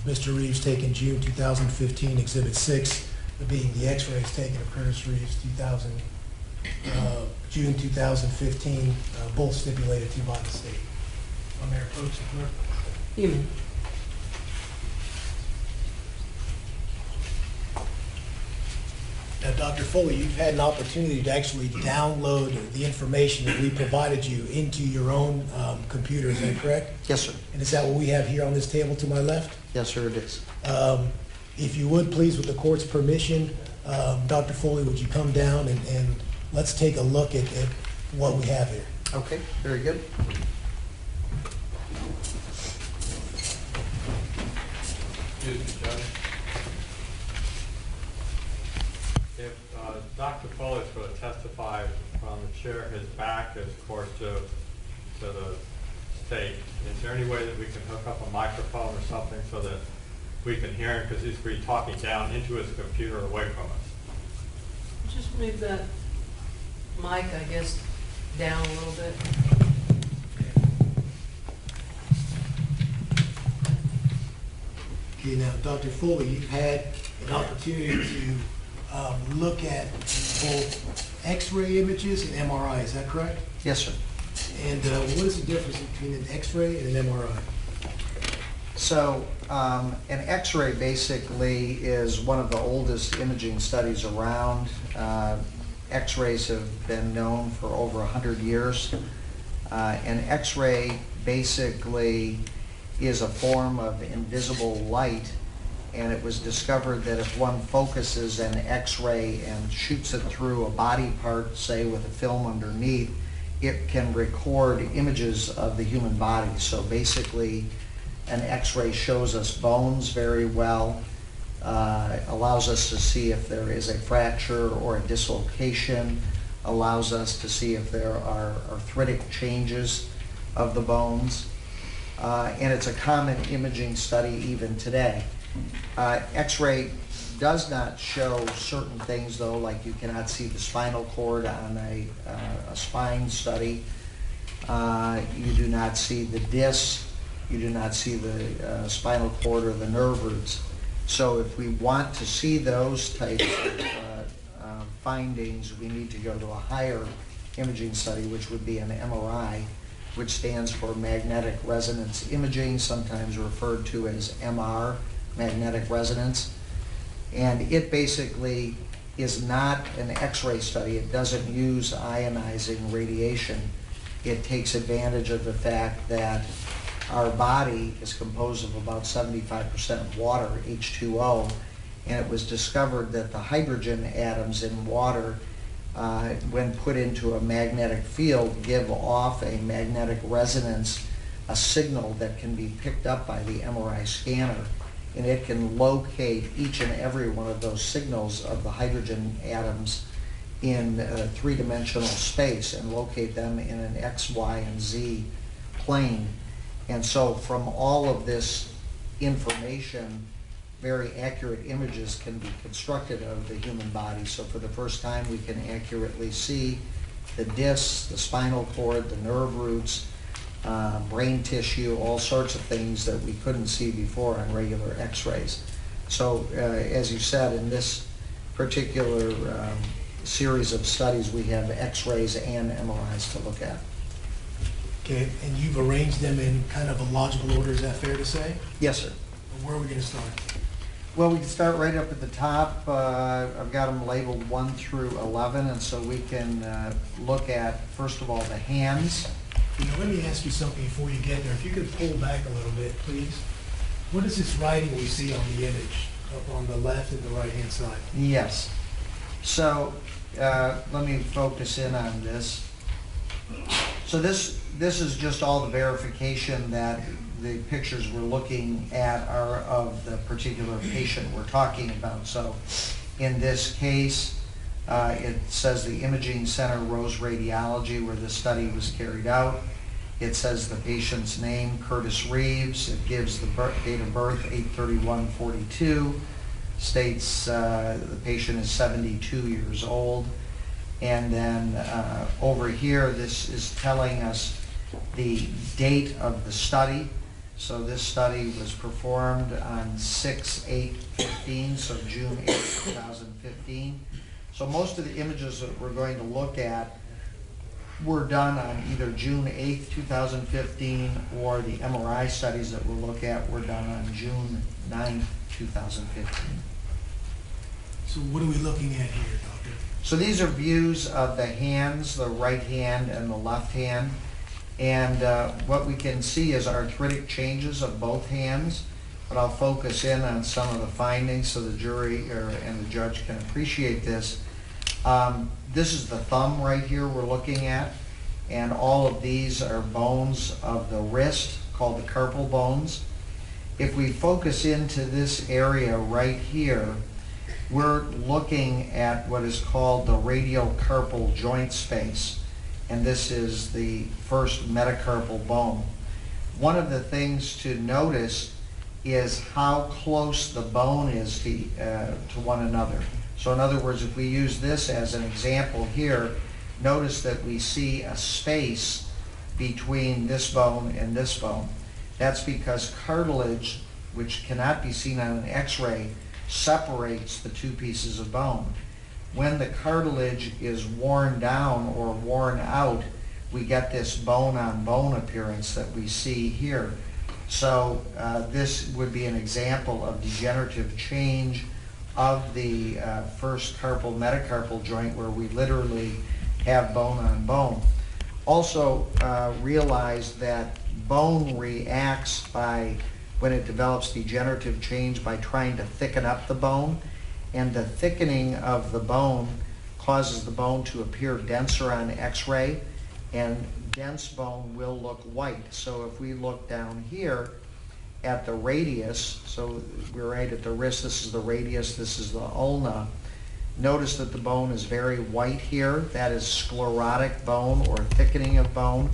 Mr. Reeves taken June 2015, Exhibit 6, being the x-rays taken of Curtis Reeves June 2015, both stipulated to by the state. May I approach the clerk? You may. Now, Dr. Foley, you've had an opportunity to actually download the information that we provided you into your own computer, is that correct? Yes, sir. And is that what we have here on this table to my left? Yes, sir, it is. If you would, please, with the court's permission, Dr. Foley, would you come down and let's take a look at what we have here. Okay, very good. Excuse me, Judge. If Dr. Foley is going to testify from the chair, his back is, of course, to the state, is there any way that we can hook up a microphone or something so that we can hear him, because he's going to be talking down into his computer away from us? Just move that mic, I guess, down a little bit. Okay, now, Dr. Foley, you've had an opportunity to look at both X-ray images and MRI, is that correct? Yes, sir. And what is the difference between an X-ray and an MRI? So an X-ray basically is one of the oldest imaging studies around. X-rays have been known for over 100 years. An X-ray basically is a form of invisible light, and it was discovered that if one focuses an X-ray and shoots it through a body part, say with a film underneath, it can record images of the human body. So basically, an X-ray shows us bones very well, allows us to see if there is a fracture or a dislocation, allows us to see if there are arthritic changes of the bones, and it's a common imaging study even today. X-ray does not show certain things, though, like you cannot see the spinal cord on a spine study. You do not see the disc. You do not see the spinal cord or the nerve roots. So if we want to see those types of findings, we need to go to a higher imaging study, which would be an MRI, which stands for magnetic resonance imaging, sometimes referred to as MR, magnetic resonance. And it basically is not an X-ray study. It doesn't use ionizing radiation. It takes advantage of the fact that our body is composed of about 75% water, H2O, and it was discovered that the hydrogen atoms in water, when put into a magnetic field, give off a magnetic resonance, a signal that can be picked up by the MRI scanner, and it can locate each and every one of those signals of the hydrogen atoms in three-dimensional space and locate them in an X, Y, and Z plane. And so from all of this information, very accurate images can be constructed of the human body. So for the first time, we can accurately see the discs, the spinal cord, the nerve roots, brain tissue, all sorts of things that we couldn't see before on regular X-rays. So as you said, in this particular series of studies, we have X-rays and MRIs to look at. Okay, and you've arranged them in kind of a logical order, is that fair to say? Yes, sir. Where are we going to start? Well, we can start right up at the top. I've got them labeled 1 through 11, and so we can look at, first of all, the hands. You know, let me ask you something before you get there. If you could pull back a little bit, please. What is this writing we see on the image, up on the left and the right-hand side? Yes. So let me focus in on this. So this is just all the verification that the pictures we're looking at are of the particular patient we're talking about. So in this case, it says the Imaging Center Rose Radiology, where the study was carried out. It says the patient's name, Curtis Reeves. It gives the date of birth, 8/31/42. States the patient is 72 years old. And then over here, this is telling us the date of the study. So this study was performed on 6/8/15, so June 8th, 2015. So most of the images that we're going to look at were done on either June 8th, 2015, or the MRI studies that we'll look at were done on June 9th, 2015. So what are we looking at here, Doctor? So these are views of the hands, the right hand and the left hand. And what we can see is arthritic changes of both hands, but I'll focus in on some of the findings so the jury and the judge can appreciate this. This is the thumb right here we're looking at, and all of these are bones of the wrist called the carpal bones. If we focus into this area right here, we're looking at what is called the radiocarpal joint space, and this is the first metacarpal bone. One of the things to notice is how close the bone is to one another. So in other words, if we use this as an example here, notice that we see a space between this bone and this bone. That's because cartilage, which cannot be seen on an x-ray, separates the two pieces of bone. When the cartilage is worn down or worn out, we get this bone-on-bone appearance that we see here. So this would be an example of degenerative change of the first carpal metacarpal joint, where we literally have bone-on-bone. Also realize that bone reacts by, when it develops degenerative change, by trying to thicken up the bone, and the thickening of the bone causes the bone to appear denser on x-ray, and dense bone will look white. So if we look down here at the radius, so we're right at the wrist, this is the radius, this is the ulna, notice that the bone is very white here. That is sclerotic bone or thickening of bone.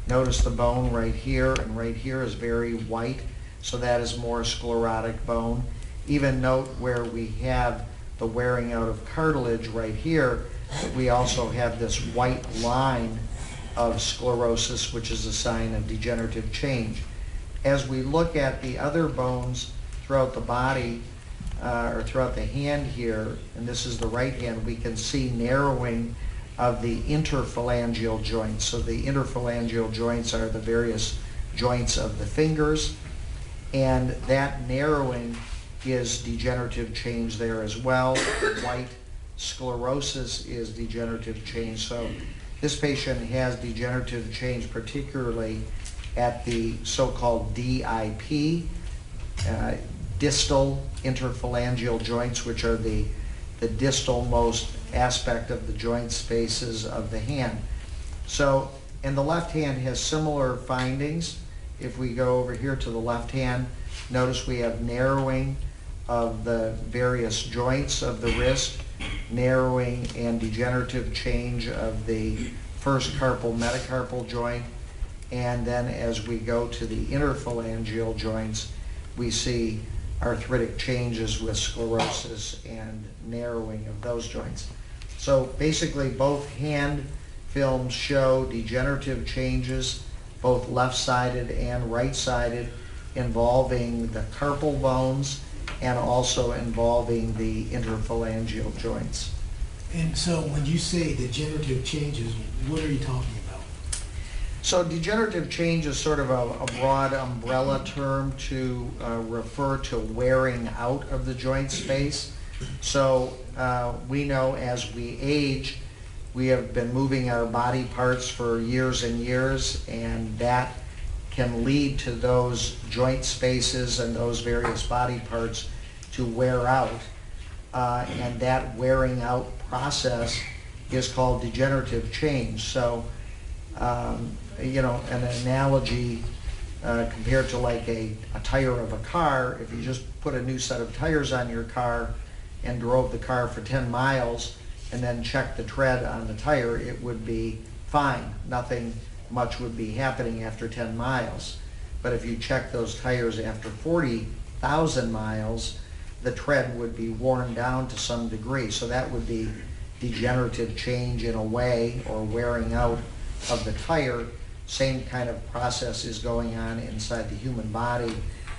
Notice the bone right here and right here is very white, so that is more sclerotic bone. Even note where we have the wearing out of cartilage right here, we also have this white line of sclerosis, which is a sign of degenerative change. As we look at the other bones throughout the body, or throughout the hand here, and this is the right hand, we can see narrowing of the interphalangeal joints. So the interphalangeal joints are the various joints of the fingers, and that narrowing is degenerative change there as well. White sclerosis is degenerative change. So this patient has degenerative change, particularly at the so-called DIP, distal interphalangeal joints, which are the distal most aspect of the joint spaces of the hand. So, and the left hand has similar findings. If we go over here to the left hand, notice we have narrowing of the various joints of the wrist, narrowing and degenerative change of the first carpal metacarpal joint, and then as we go to the interphalangeal joints, we see arthritic changes with sclerosis and narrowing of those joints. So basically both hand films show degenerative changes, both left-sided and right-sided, involving the carpal bones and also involving the interphalangeal joints. And so when you say degenerative changes, what are you talking about? So degenerative change is sort of a broad umbrella term to refer to wearing out of the joint space. So we know as we age, we have been moving our body parts for years and years, and that can lead to those joint spaces and those various body parts to wear out. And that wearing out process is called degenerative change. So, you know, an analogy compared to like a tire of a car, if you just put a new set of tires on your car and drove the car for 10 miles and then checked the tread on the tire, it would be fine. Nothing much would be happening after 10 miles. But if you check those tires after 40,000 miles, the tread would be worn down to some degree. So that would be degenerative change in a way, or wearing out of the tire. same kind of process is going on inside the human body,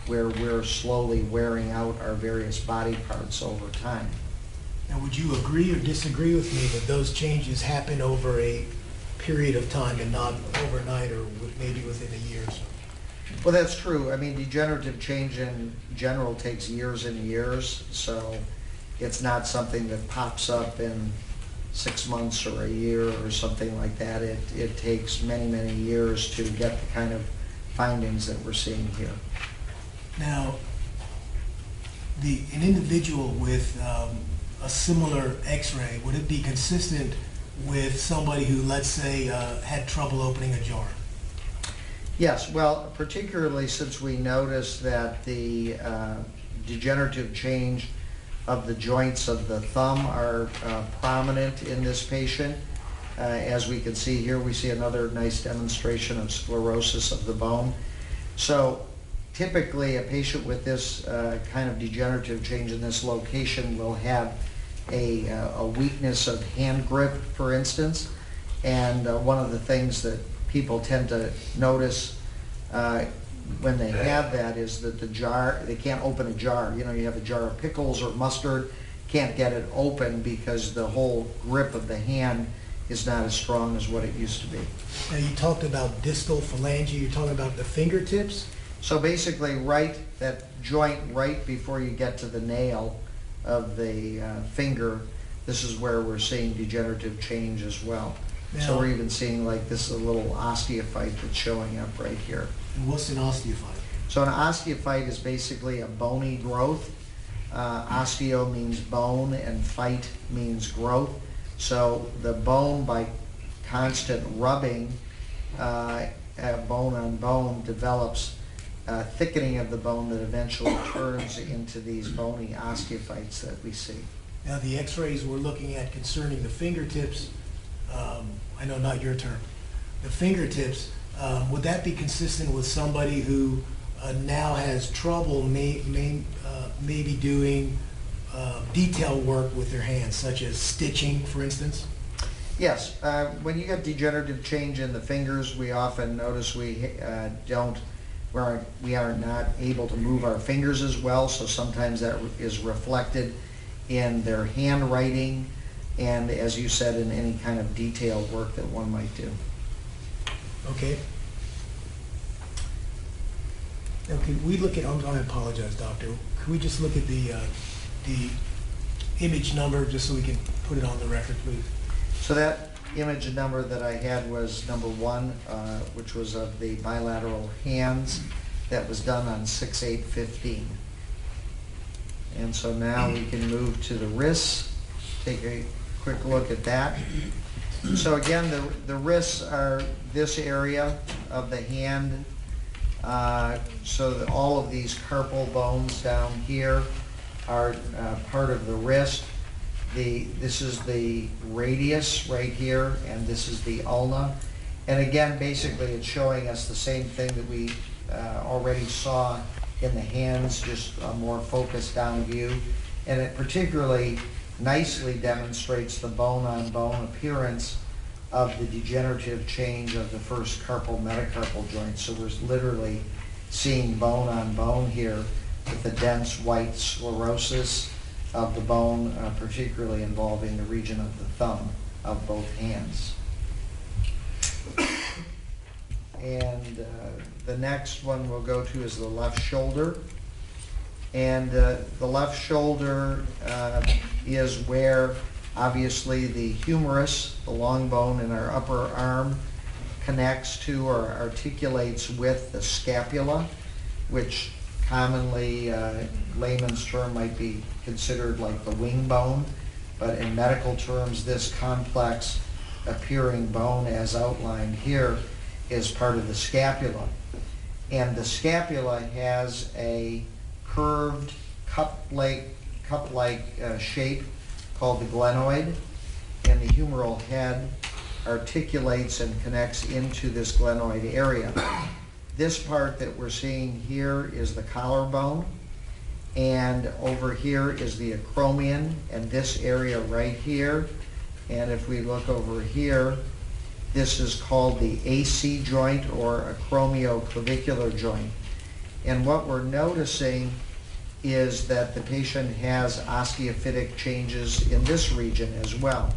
where we're slowly wearing out our various body parts over time. Now, would you agree or disagree with me that those changes happen over a period of time and not overnight or maybe within a year or so? Well, that's true. I mean, degenerative change in general takes years and years, so it's not something that pops up in 6 months or a year or something like that. It takes many, many years to get the kind of findings that we're seeing here. Now, an individual with a similar x-ray, would it be consistent with somebody who, let's say, had trouble opening a jar? Yes, well, particularly since we noticed that the degenerative change of the joints of the thumb are prominent in this patient. As we can see here, we see another nice demonstration of sclerosis of the bone. So typically, a patient with this kind of degenerative change in this location will have a weakness of hand grip, for instance. And one of the things that people tend to notice when they have that is that the jar, they can't open a jar. You know, you have a jar of pickles or mustard, can't get it open because the whole grip of the hand is not as strong as what it used to be. Now, you talked about distal phalange, you're talking about the fingertips? So basically, that joint right before you get to the nail of the finger, this is where we're seeing degenerative change as well. So we're even seeing, like, this is a little osteophyte that's showing up right here. And what's an osteophyte? So an osteophyte is basically a bony growth. Osteo means bone and phyte means growth. So the bone, by constant rubbing bone on bone, develops thickening of the bone that eventually turns into these bony osteophytes that we see. Now, the x-rays we're looking at concerning the fingertips, I know not your term, the fingertips, would that be consistent with somebody who now has trouble maybe doing detail work with their hands, such as stitching, for instance? Yes, when you get degenerative change in the fingers, we often notice we are not able to move our fingers as well, so sometimes that is reflected in their handwriting and, as you said, in any kind of detailed work that one might do. Okay. Now, can we look at, I apologize, doctor, can we just look at the image number just so we can put it on the record, please? So that image number that I had was number 1, which was of the bilateral hands. That was done on 6/8/15. And so now we can move to the wrists, take a quick look at that. So again, the wrists are this area of the hand, so that all of these carpal bones down here are part of the wrist. This is the radius right here, and this is the ulna. And again, basically it's showing us the same thing that we already saw in the hands, just a more focused down view. And it particularly nicely demonstrates the bone-on-bone appearance of the degenerative change of the first carpal metacarpal joint. So we're literally seeing bone-on-bone here with the dense white sclerosis of the bone, particularly involving the region of the thumb of both hands. And the next one we'll go to is the left shoulder. And the left shoulder is where obviously the humerus, the long bone in our upper arm, connects to or articulates with the scapula, which commonly, layman's term, might be considered like the wing bone. But in medical terms, this complex appearing bone, as outlined here, is part of the scapula. And the scapula has a curved cup-like shape called the glenoid, and the humeral head articulates and connects into this glenoid area. This part that we're seeing here is the collarbone, and over here is the acromion, and this area right here. And if we look over here, This is called the AC joint or acromioclavicular joint. And what we're noticing is that the patient has osteophytic changes in this region as well.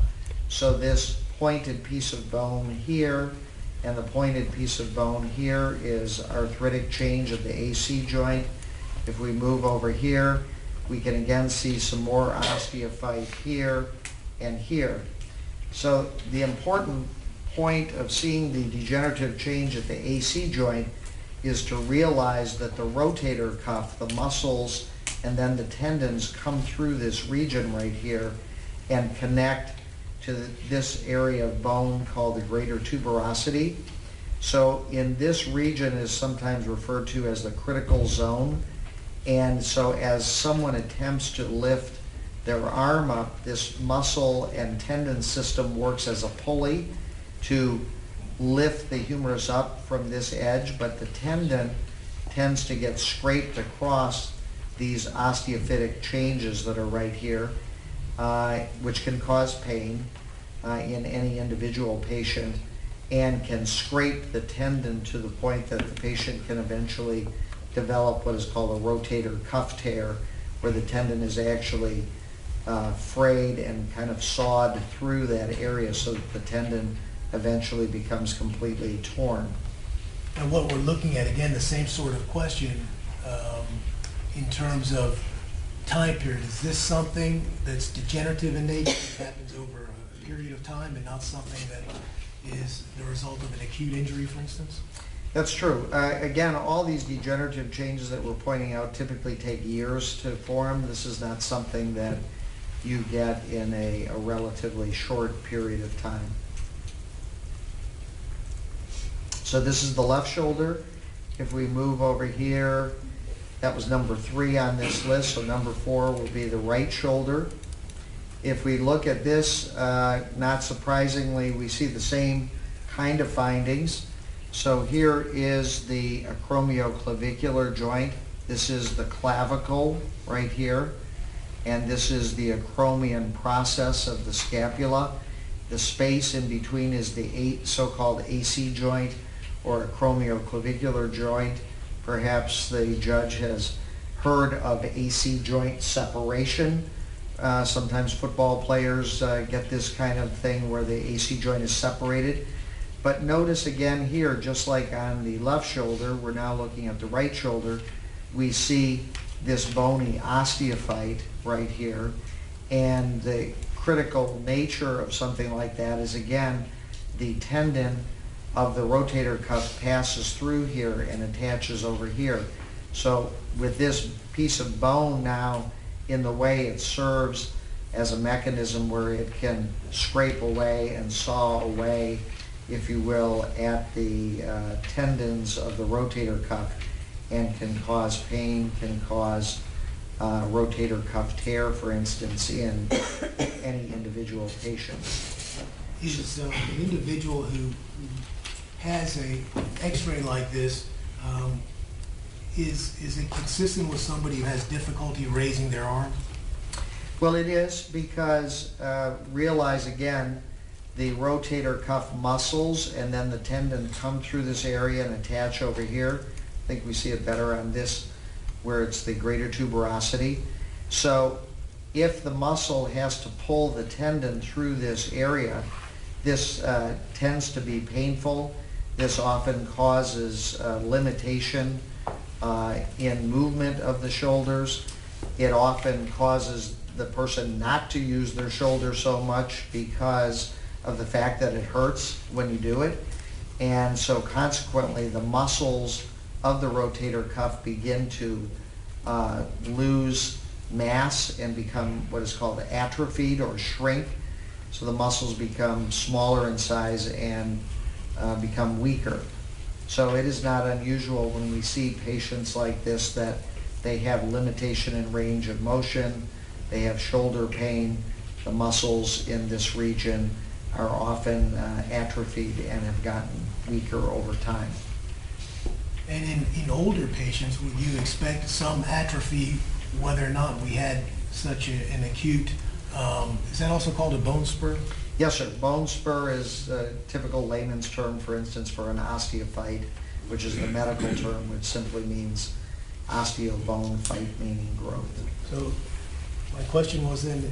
So this pointed piece of bone here and the pointed piece of bone here is arthritic change of the AC joint. If we move over here, we can again see some more osteophyte here and here. So the important point of seeing the degenerative change at the AC joint is to realize that the rotator cuff, the muscles, and then the tendons come through this region right here and connect to this area of bone called the greater tuberosity. So in this region is sometimes referred to as the critical zone. And so as someone attempts to lift their arm up, this muscle and tendon system works as a pulley to lift the humerus up from this edge, but the tendon tends to get scraped across these osteophytic changes that are right here, which can cause pain in any individual patient and can scrape the tendon to the point that the patient can eventually develop what is called a rotator cuff tear, where the tendon is actually frayed and kind of sawed through that area so that the tendon eventually becomes completely torn. And what we're looking at, again, the same sort of question in terms of time period. Is this something that's degenerative in nature, that happens over a period of time, and not something that is the result of an acute injury, for instance? That's true. Again, all these degenerative changes that we're pointing out typically take years to form. This is not something that you get in a relatively short period of time. So this is the left shoulder. If we move over here, that was number 3 on this list, so number 4 will be the right shoulder. If we look at this, not surprisingly, we see the same kind of findings. So here is the acromioclavicular joint. This is the clavicle right here, and this is the acromion process of the scapula. The space in between is the so-called AC joint or acromioclavicular joint. Perhaps the judge has heard of AC joint separation. Sometimes football players get this kind of thing where the AC joint is separated. But notice again here, just like on the left shoulder, we're now looking at the right shoulder, we see this bony osteophyte right here. And the critical nature of something like that is, again, the tendon of the rotator cuff passes through here and attaches over here. So with this piece of bone now in the way, it serves as a mechanism where it can scrape away and saw away, if you will, at the tendons of the rotator cuff and can cause pain, can cause rotator cuff tear, for instance, in any individual patient. Is an individual who has an x-ray like this, is it consistent with somebody who has difficulty raising their arm? Well, it is, because realize again, the rotator cuff muscles and then the tendon come through this area and attach over here. I think we see it better on this where it's the greater tuberosity. So if the muscle has to pull the tendon through this area, this tends to be painful. This often causes limitation in movement of the shoulders. It often causes the person not to use their shoulder so much because of the fact that it hurts when you do it. And so consequently, the muscles of the rotator cuff begin to lose mass and become what is called atrophied or shrink. So the muscles become smaller in size and become weaker. So it is not unusual when we see patients like this that they have limitation in range of motion, they have shoulder pain, the muscles in this region are often atrophied and have gotten weaker over time. And in older patients, would you expect some atrophy, whether or not we had such an acute, is that also called a bone spur? Yes, sir. Bone spur is a typical layman's term, for instance, for an osteophyte, which is the medical term, which simply means osteobone, phyte meaning growth. So my question was then,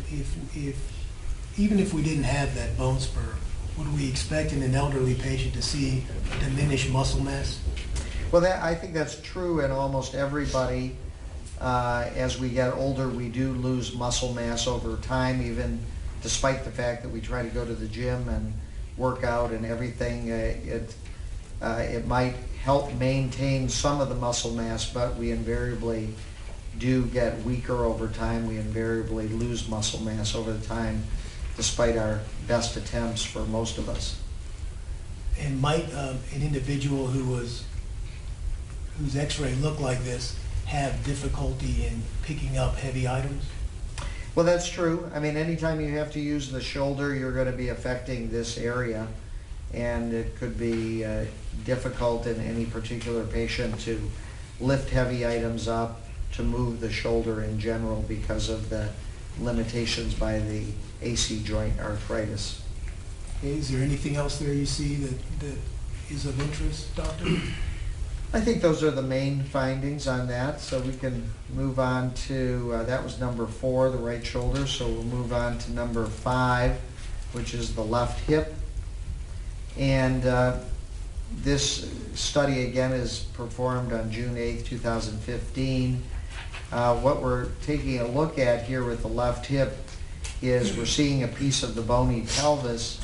even if we didn't have that bone spur, would we expect in an elderly patient to see diminished muscle mass? Well, I think that's true in almost everybody. As we get older, we do lose muscle mass over time, even despite the fact that we try to go to the gym and work out and everything. It might help maintain some of the muscle mass, but we invariably do get weaker over time. We invariably lose muscle mass over the time, despite our best attempts for most of us. And might an individual whose x-ray looked like this have difficulty in picking up heavy items? Well, that's true. I mean, anytime you have to use the shoulder, you're going to be affecting this area, and it could be difficult in any particular patient to lift heavy items up, to move the shoulder in general because of the limitations by the AC joint arthritis. Okay, is there anything else there you see that is of interest, Doctor? I think those are the main findings on that, so we can move on to, that was number 4, the right shoulder, so we'll move on to number 5, which is the left hip. And this study again is performed on June 8th, 2015. What we're taking a look at here with the left hip is we're seeing a piece of the bony pelvis,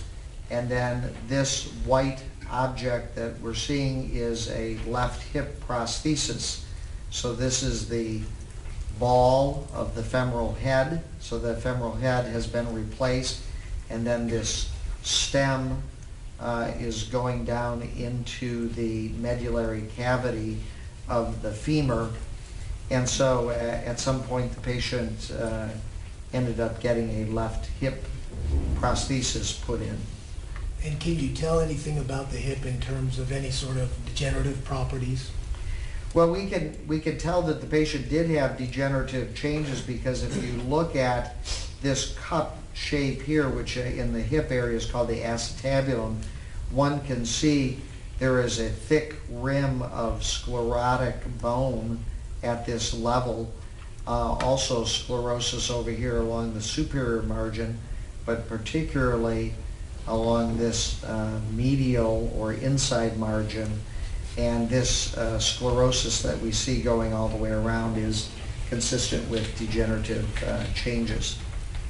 and then this white object that we're seeing is a left hip prosthesis. So this is the ball of the femoral head. So the femoral head has been replaced, and then this stem is going down into the medullary cavity of the femur. And so at some point the patient ended up getting a left hip prosthesis put in. And can you tell anything about the hip in terms of any sort of degenerative properties? Well, we can tell that the patient did have degenerative changes, because if you look at this cup shape here, which in the hip area is called the acetabulum, one can see there is a thick rim of sclerotic bone at this level. Also sclerosis over here along the superior margin, but particularly along this medial or inside margin. And this sclerosis that we see going all the way around is consistent with degenerative changes.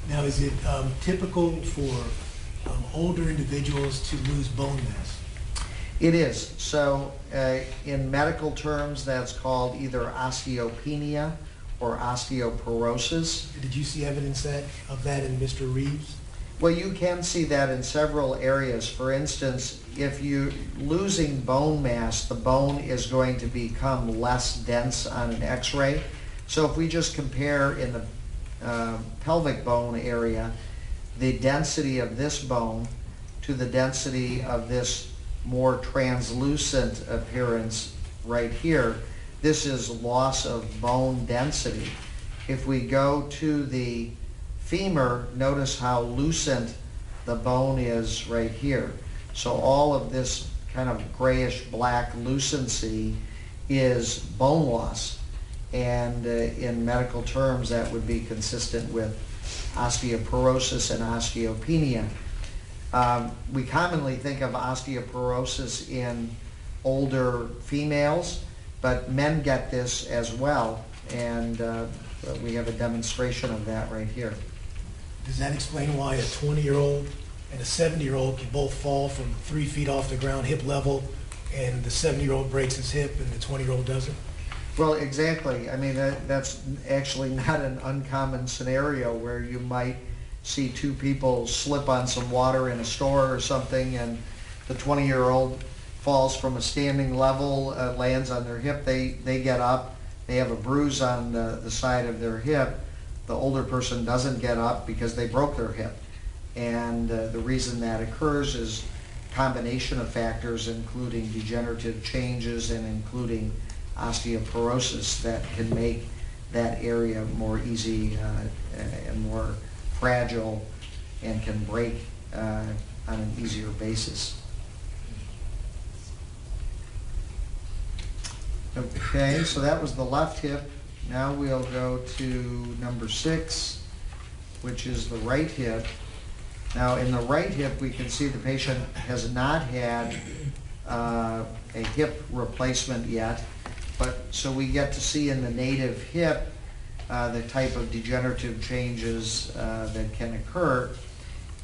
Now, is it typical for older individuals to lose bone mass? It is. So in medical terms, that's called either osteopenia or osteoporosis. Did you see evidence of that in Mr. Reeves? Well, you can see that in several areas. For instance, if you're losing bone mass, the bone is going to become less dense on an x-ray. So if we just compare in the pelvic bone area, the density of this bone to the density of this more translucent appearance right here, this is loss of bone density. If we go to the femur, notice how lucent the bone is right here. So all of this kind of grayish black lucency is bone loss. And in medical terms, that would be consistent with osteoporosis and osteopenia. We commonly think of osteoporosis in older females, but men get this as well. And we have a demonstration of that right here. Does that explain why a 20-year-old and a 70-year-old can both fall from 3 feet off the ground hip level, and the 70-year-old breaks his hip and the 20-year-old doesn't? Well, exactly. I mean, that's actually not an uncommon scenario where you might see two people slip on some water in a store or something, and the 20-year-old falls from a standing level, lands on their hip, they get up, they have a bruise on the side of their hip. The older person doesn't get up because they broke their hip. And the reason that occurs is a combination of factors, including degenerative changes and including osteoporosis, that can make that area more easy and more fragile, and can break on an easier basis. Okay, so that was the left hip. Now we'll go to number 6, which is the right hip. Now in the right hip, we can see the patient has not had a hip replacement yet, but so we get to see in the native hip the type of degenerative changes that can occur.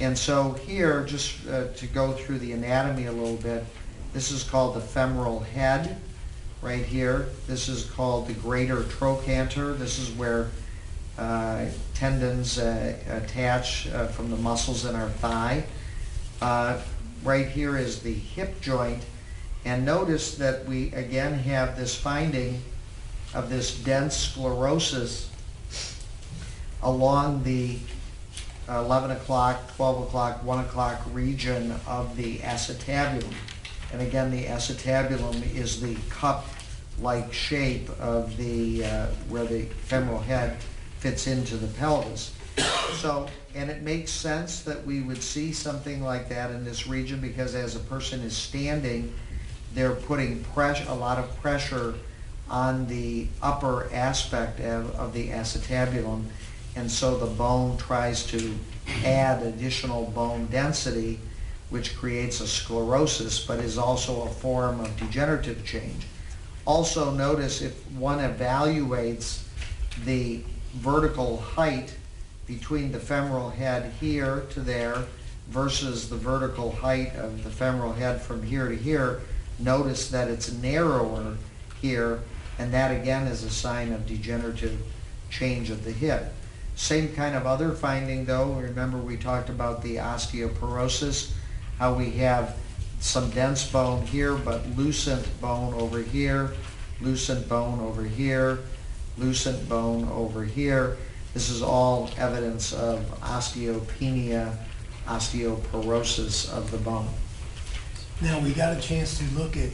And so here, just to go through the anatomy a little bit, this is called the femoral head right here. This is called the greater trochanter. This is where tendons attach from the muscles in our thigh. Right here is the hip joint. And notice that we again have this finding of this dense sclerosis along the 11 o'clock, 12 o'clock, 1 o'clock region of the acetabulum. And again, the acetabulum is the cup-like shape of the where the femoral head fits into the pelvis. So, and it makes sense that we would see something like that in this region because as a person is standing, they're putting a lot of pressure on the upper aspect of the acetabulum, and so the bone tries to add additional bone density, which creates a sclerosis, but is also a form of degenerative change. Also notice if one evaluates the vertical height between the femoral head here to there versus the vertical height of the femoral head from here to here, notice that it's narrower here, and that again is a sign of degenerative change of the hip. Same kind of other finding though, remember we talked about the osteoporosis, how we have some dense bone here, but lucent bone over here, lucent bone over here, lucent bone over here. This is all evidence of osteopenia, osteoporosis of the bone. Now, we got a chance to look at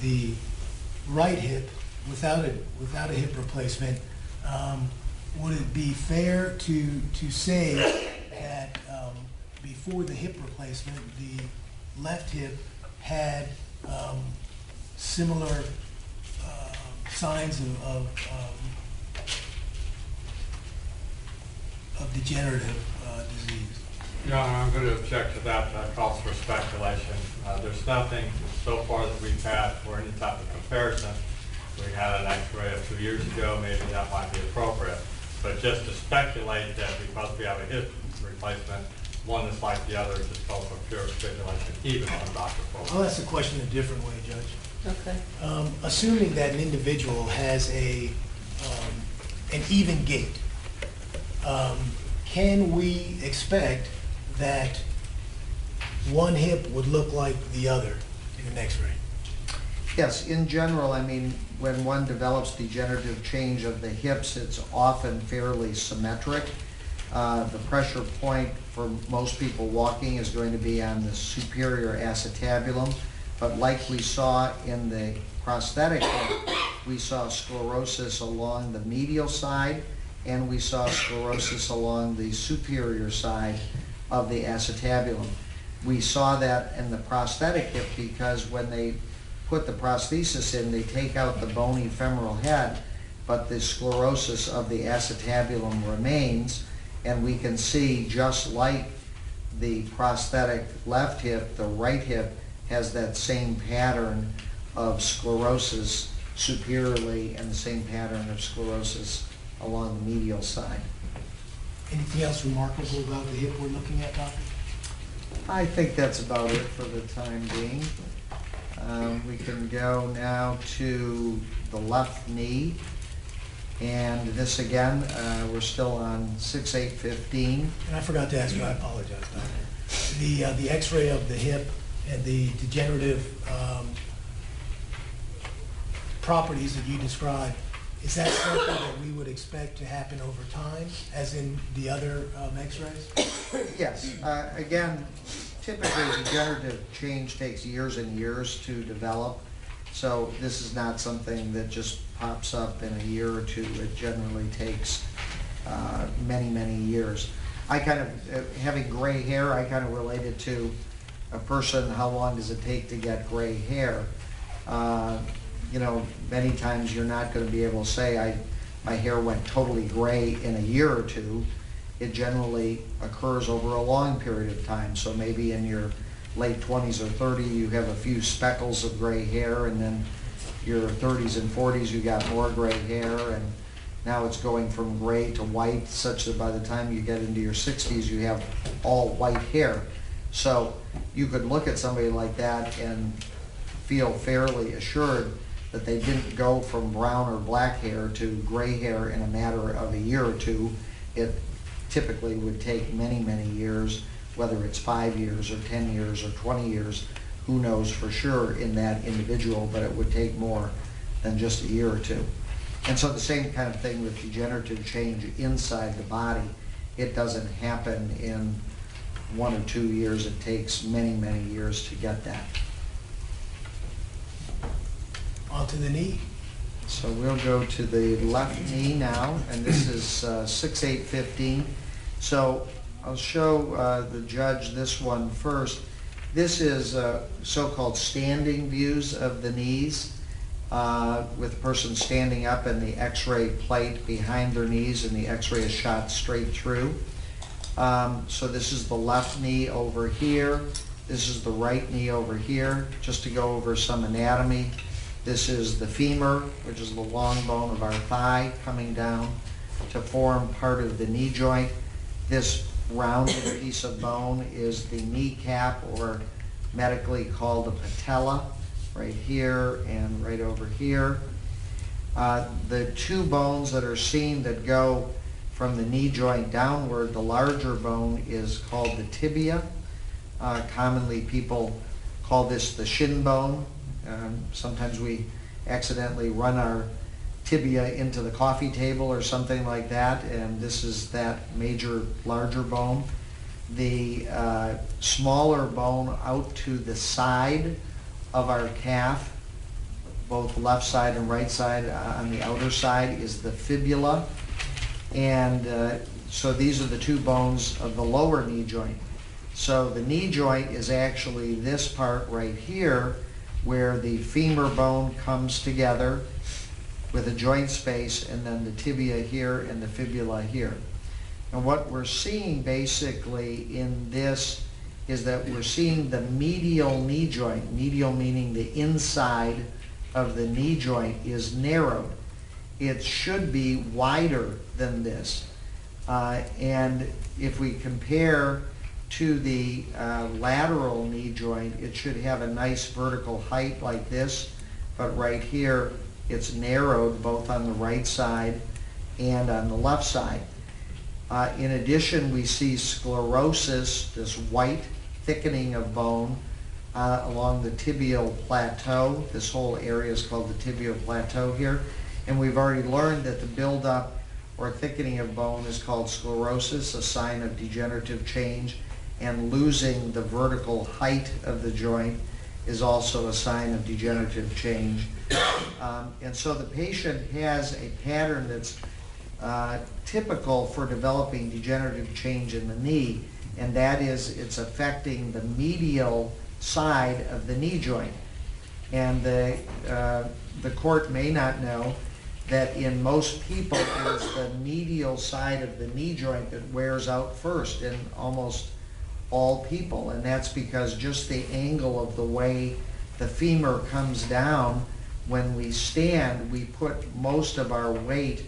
the right hip without a hip replacement. Would it be fair to say that before the hip replacement, the left hip had similar signs of degenerative disease? Your Honor, I'm going to object to that. That calls for speculation. There's nothing so far that we've had for any type of comparison. We had an x-ray of 2 years ago, maybe that might be appropriate. But just to speculate that because we have a hip replacement, one is like the other, just calls for pure speculation, even on Dr. Fuller. I'll ask the question a different way, Judge. Okay. Assuming that an individual has an even gait, can we expect that one hip would look like the other in an x-ray? Yes, in general, I mean, when one develops degenerative change of the hips, it's often fairly symmetric. The pressure point for most people walking is going to be on the superior acetabulum, but like we saw in the prosthetic hip, we saw sclerosis along the medial side, and we saw sclerosis along the superior side of the acetabulum. We saw that in the prosthetic hip because when they put the prosthesis in, they take out the bony femoral head, but the sclerosis of the acetabulum remains, and we can see just like the prosthetic left hip, the right hip has that same pattern of sclerosis superiorly and the same pattern of sclerosis along the medial side. Anything else remarkable about the hip we're looking at, Doctor? I think that's about it for the time being. We can go now to the left knee. And this again, we're still on 6/8/15. And I forgot to ask you, I apologize, Doctor. The x-ray of the hip and the degenerative properties that you described, is that something that we would expect to happen over time, as in the other x-rays? Yes. Again, typically degenerative change takes years and years to develop. So this is not something that just pops up in a year or two. It generally takes many, many years. I kind of, having gray hair, I kind of related to a person, how long does it take to get gray hair? You know, many times you're not going to be able to say, my hair went totally gray in a year or two. It generally occurs over a long period of time. So maybe in your late 20s or 30s, you have a few speckles of gray hair, and then your 30s and 40s, you got more gray hair, and now it's going from gray to white, such that by the time you get into your 60s, you have all white hair. So you could look at somebody like that and feel fairly assured that they didn't go from brown or black hair to gray hair in a matter of a year or two. It typically would take many, many years, whether it's 5 years or 10 years or 20 years, who knows for sure in that individual, but it would take more than just a year or two. And so the same kind of thing with degenerative change inside the body. It doesn't happen in 1 or 2 years. It takes many, many years to get that. Onto the knee. So we'll go to the left knee now, and this is 6/8/15. So I'll show the judge this one first. This is so-called standing views of the knees, with the person standing up and the x-ray plate behind their knees, and the x-ray is shot straight through. So this is the left knee over here. This is the right knee over here. Just to go over some anatomy, this is the femur, which is the long bone of our thigh, coming down to form part of the knee joint. This rounded piece of bone is the kneecap, or medically called the patella, right here and right over here. The two bones that are seen that go from the knee joint downward, the larger bone is called the tibia. Commonly people call this the shin bone. Sometimes we accidentally run our tibia into the coffee table or something like that, and this is that major, larger bone. The smaller bone out to the side of our calf, both left side and right side, on the outer side, is the fibula. And so these are the two bones of the lower knee joint. So the knee joint is actually this part right here, where the femur bone comes together with a joint space, and then the tibia here and the fibula here. And what we're seeing basically in this is that we're seeing the medial knee joint, medial meaning the inside of the knee joint, is narrowed. It should be wider than this. And if we compare to the lateral knee joint, it should have a nice vertical height like this, but right here it's narrowed both on the right side and on the left side. In addition, we see sclerosis, this white thickening of bone along the tibial plateau. This whole area is called the tibial plateau here. And we've already learned that the buildup or thickening of bone is called sclerosis, a sign of degenerative change, and losing the vertical height of the joint is also a sign of degenerative change. And so the patient has a pattern that's typical for developing degenerative change in the knee, and that is it's affecting the medial side of the knee joint. And the court may not know that in most people it's the medial side of the knee joint that wears out first in almost all people, and that's because just the angle of the way the femur comes down when we stand, we put most of our weight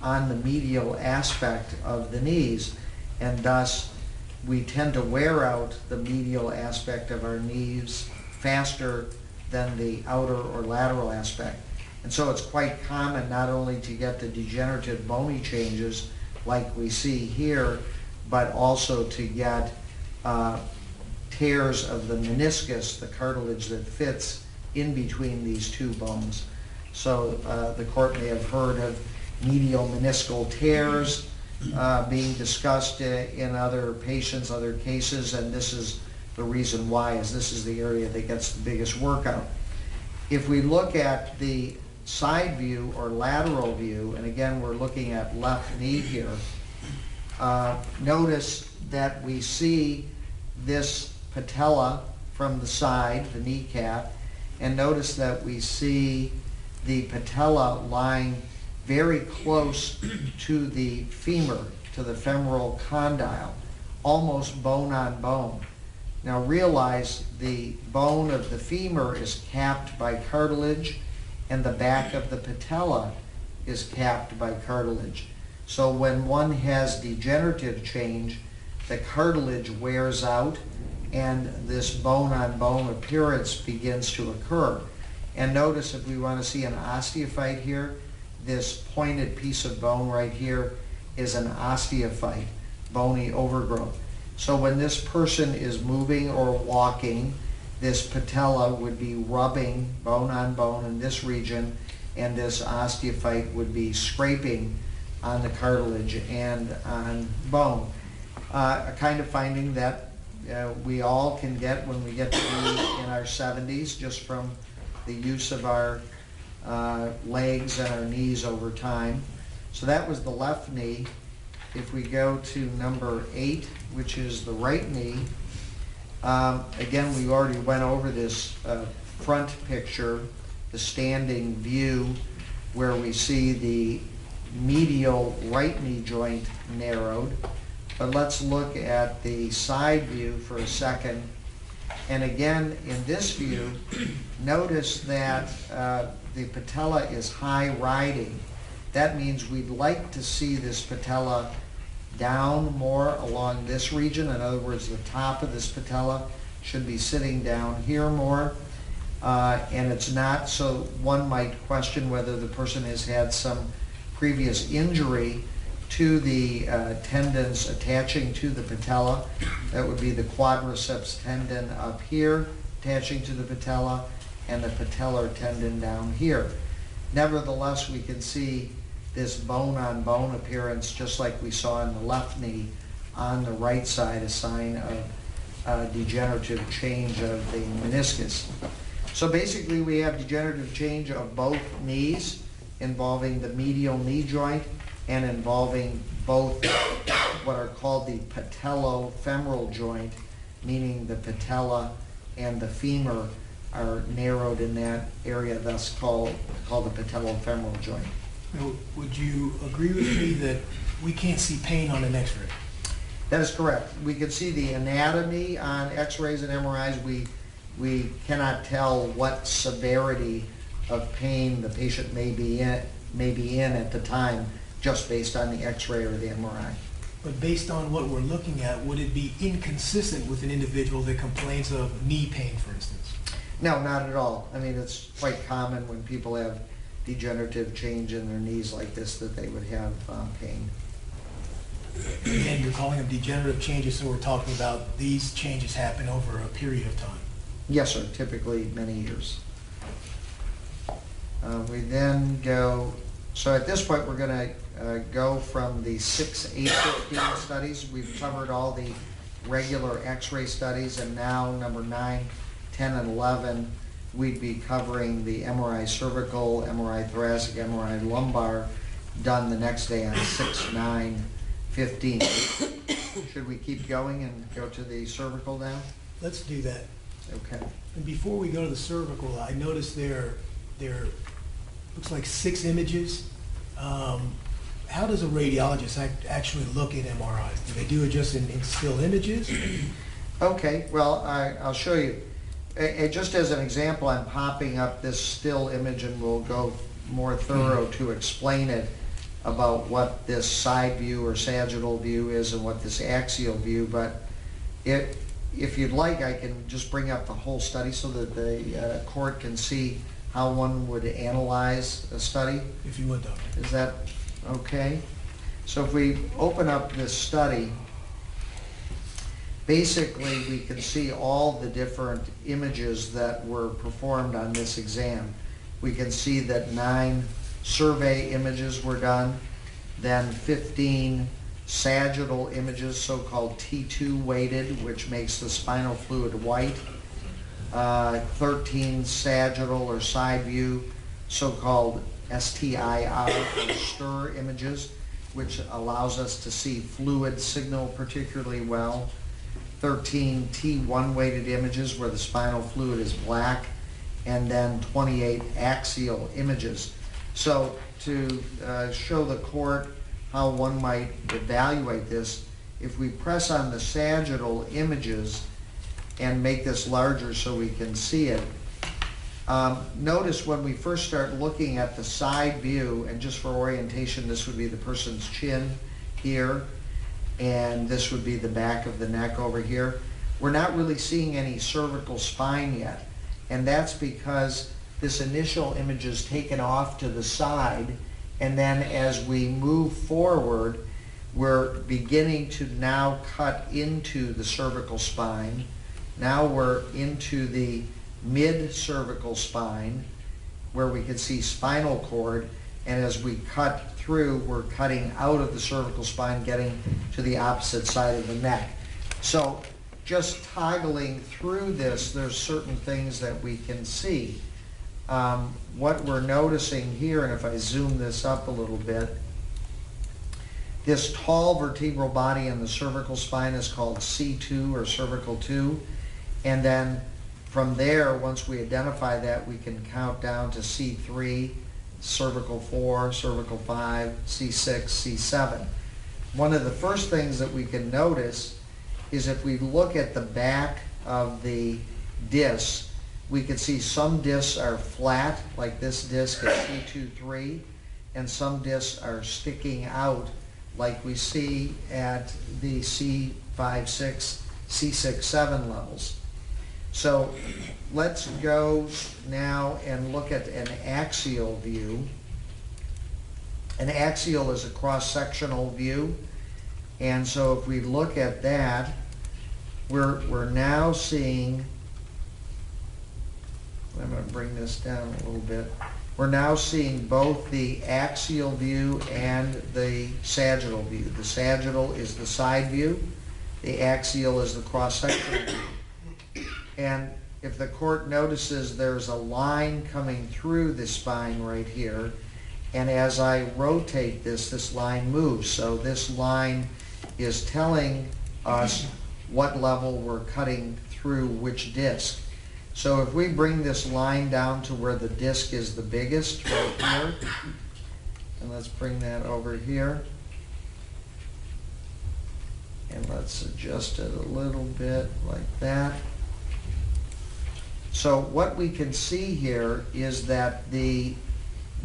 on the medial aspect of the knees, and thus we tend to wear out the medial aspect of our knees faster than the outer or lateral aspect. And so it's quite common not only to get the degenerative bony changes like we see here, but also to get tears of the meniscus, the cartilage that fits in between these two bones. So the court may have heard of medial meniscal tears being discussed in other patients, other cases, and this is the reason why, is this is the area that gets the biggest workout. If we look at the side view or lateral view, and again we're looking at left knee here, notice that we see this patella from the side, the kneecap, and notice that we see the patella lying very close to the femur, to the femoral condyle, almost bone on bone. Now realize the bone of the femur is capped by cartilage and the back of the patella is capped by cartilage. So when one has degenerative change, the cartilage wears out and this bone on bone appearance begins to occur. And notice, if we want to see an osteophyte here, this pointed piece of bone right here is an osteophyte, bony overgrowth. So when this person is moving or walking, this patella would be rubbing bone on bone in this region, and this osteophyte would be scraping on the cartilage and on bone. A kind of finding that we all can get when we get to be in our 70s, just from the use of our legs and our knees over time. So that was the left knee. If we go to number 8, which is the right knee, again, we already went over this front picture, the standing view, where we see the medial right knee joint narrowed. But let's look at the side view for a second. And again, in this view, notice that the patella is high riding. That means we'd like to see this patella down more along this region. In other words, the top of this patella should be sitting down here more. And it's not, so one might question whether the person has had some previous injury to the tendons attaching to the patella. That would be the quadriceps tendon up here attaching to the patella and the patellar tendon down here. Nevertheless, we can see this bone-on-bone appearance just like we saw in the left knee on the right side, a sign of degenerative change of the meniscus. So basically we have degenerative change of both knees involving the medial knee joint and involving both what are called the patellofemoral joint, meaning the patella and the femur are narrowed in that area, thus called the patellofemoral joint. Now, would you agree with me that we can't see pain on an x-ray? That is correct. We can see the anatomy on x-rays and MRIs. We cannot tell what severity of pain the patient may be in at the time, just based on the x-ray or the MRI. But based on what we're looking at, would it be inconsistent with an individual that complains of knee pain, for instance? No, not at all. I mean, it's quite common when people have degenerative change in their knees like this that they would have pain. And you're calling them degenerative changes, so we're talking about these changes happen over a period of time. Yes, sir, typically many years. We then go, so at this point we're going to go from the 6, 8, 15 studies. We've covered all the regular x-ray studies, and now number 9, 10, and 11, we'd be covering the MRI cervical, MRI thoracic, MRI lumbar, done the next day on 6, 9, 15. Should we keep going and go to the cervical now? Let's do that. Okay. And before we go to the cervical, I noticed there looks like 6 images. How does a radiologist actually look at MRIs? Do they do it just in still images? Okay, well, I'll show you. Just as an example, I'm popping up this still image, and we'll go more thorough to explain it about what this side view or sagittal view is and what this axial view. But if you'd like, I can just bring up the whole study so that the court can see how one would analyze a study. If you would, Doctor. Is that okay? So if we open up this study, basically we can see all the different images that were performed on this exam. We can see that 9 survey images were done, then 15 sagittal images, so-called T2 weighted, which makes the spinal fluid white, 13 sagittal or side view, so-called STIR or STIR images, which allows us to see fluid signal particularly well. 13 T1 weighted images where the spinal fluid is black, and then 28 axial images. So to show the court how one might evaluate this, if we press on the sagittal images and make this larger so we can see it, notice when we first start looking at the side view, and just for orientation, this would be the person's chin here, and this would be the back of the neck over here. We're not really seeing any cervical spine yet, and that's because this initial image is taken off to the side, and then as we move forward, we're beginning to now cut into the cervical spine. Now we're into the mid-cervical spine, where we can see spinal cord, and as we cut through, we're cutting out of the cervical spine, getting to the opposite side of the neck. So just toggling through this, there's certain things that we can see. What we're noticing here, and if I zoom this up a little bit, this tall vertebral body in the cervical spine is called C2 or cervical 2, and then from there, once we identify that, we can count down to C3, cervical 4, cervical 5, C6, C7. One of the first things that we can notice is if we look at the back of the disc, we can see some discs are flat, like this disc at C2-3, and some discs are sticking out, like we see at the C5-6, C6-7 levels. So let's go now and look at an axial view. An axial is a cross-sectional view, and so if we look at that, we're now seeing, I'm going to bring this down a little bit. We're now seeing both the axial view and the sagittal view. The sagittal is the side view, the axial is the cross-sectional view. And if the court notices there's a line coming through the spine right here, and as I rotate this, this line moves. So this line is telling us what level we're cutting through which disc. So if we bring this line down to where the disc is the biggest, right here, and let's bring that over here, and let's adjust it a little bit like that. So what we can see here is that the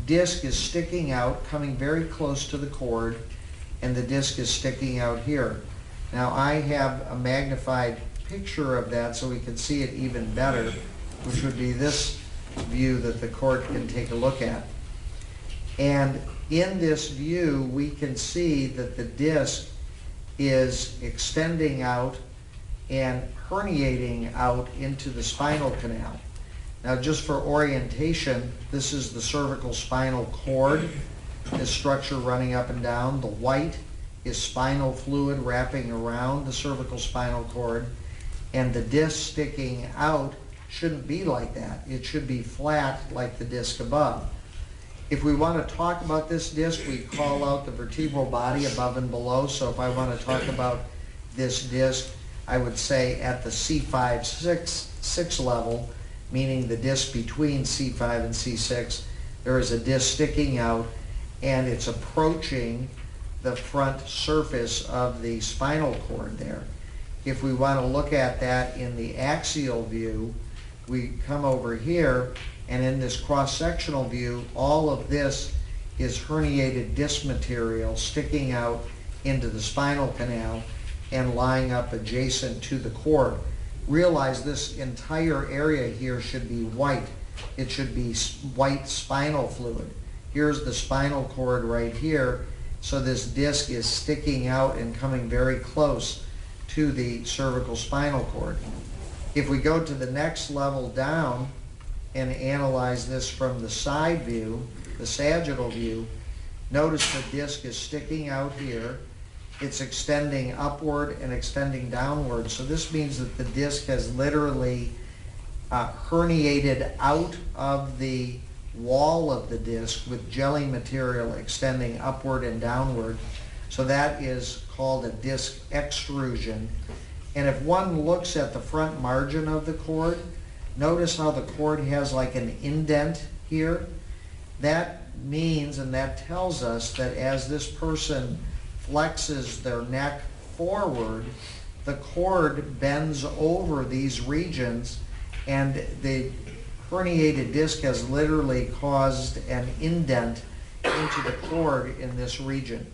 disc is sticking out, coming very close to the cord, and the disc is sticking out here. Now I have a magnified picture of that so we can see it even better, which would be this view that the court can take a look at. And in this view, we can see that the disc is extending out and herniating out into the spinal canal. Now just for orientation, this is the cervical spinal cord, this structure running up and down. The white is spinal fluid wrapping around the cervical spinal cord, and the disc sticking out shouldn't be like that. It should be flat like the disc above. If we want to talk about this disc, we call out the vertebral body above and below. So if I want to talk about this disc, I would say at the C5-6 level, meaning the disc between C5 and C6, there is a disc sticking out and it's approaching the front surface of the spinal cord there. If we want to look at that in the axial view, we come over here, and in this cross-sectional view, all of this is herniated disc material sticking out into the spinal canal and lying up adjacent to the cord. Realize this entire area here should be white. It should be white spinal fluid. Here's the spinal cord right here, so this disc is sticking out and coming very close to the cervical spinal cord. If we go to the next level down and analyze this from the side view, the sagittal view, notice the disc is sticking out here. It's extending upward and extending downward. So this means that the disc has literally herniated out of the wall of the disc with jelly material extending upward and downward. So that is called a disc extrusion. And if one looks at the front margin of the cord, notice how the cord has like an indent here. That means, and that tells us, that as this person flexes their neck forward, the cord bends over these regions, and the herniated disc has literally caused an indent into the cord in this region.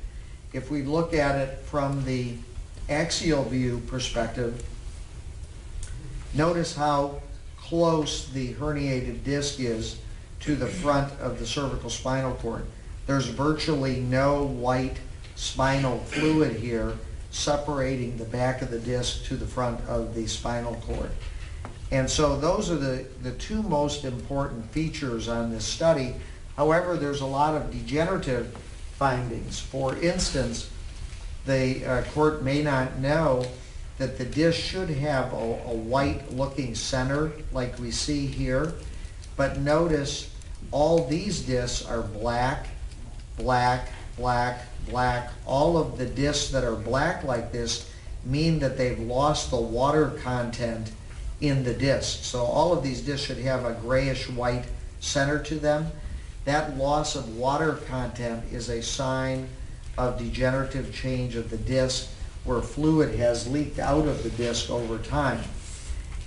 If we look at it from the axial view perspective, notice how close the herniated disc is to the front of the cervical spinal cord. There's virtually no white spinal fluid here separating the back of the disc to the front of the spinal cord. And so those are the two most important features on this study. However, there's a lot of degenerative findings. For instance, the court may not know that the disc should have a white-looking center like we see here, but notice all these discs are black, black, black, black. All of the discs that are black like this mean that they've lost the water content in the disc. So all of these discs should have a grayish white center to them. That loss of water content is a sign of degenerative change of the disc, where fluid has leaked out of the disc over time.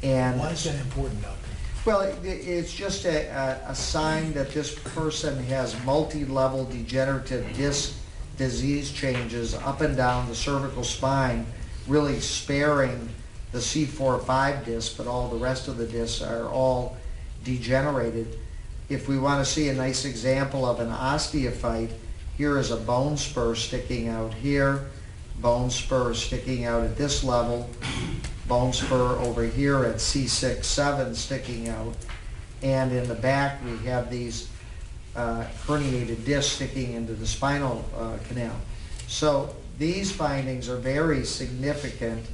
And Why is that important, doctor? well, it's just a sign that this person has multi-level degenerative disc disease changes up and down the cervical spine, really sparing the C4-5 disc, but all the rest of the discs are all degenerated. If we want to see a nice example of an osteophyte, here is a bone spur sticking out here, bone spur sticking out at this level, bone spur over here at C6-7 sticking out, and in the back we have these herniated discs sticking into the spinal canal. So these findings are very significant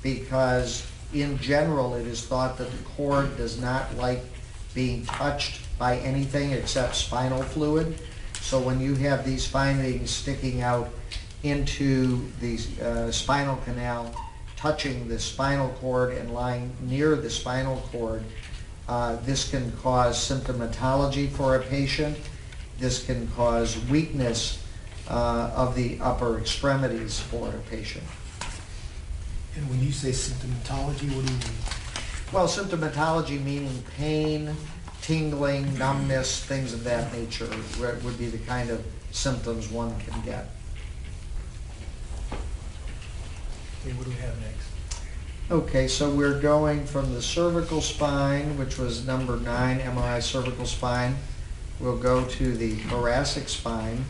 because in general it is thought that the cord does not like being touched by anything except spinal fluid. So when you have these findings sticking out into the spinal canal, touching the spinal cord and lying near the spinal cord, this can cause symptomatology for a patient. This can cause weakness of the upper extremities for a patient. And when you say symptomatology, what do you mean? Well, symptomatology meaning pain, tingling, numbness, things of that nature would be the kind of symptoms one can get. Okay, what do we have next? Okay, so we're going from the cervical spine, which was number 9, MRI cervical spine. We'll go to the thoracic spine.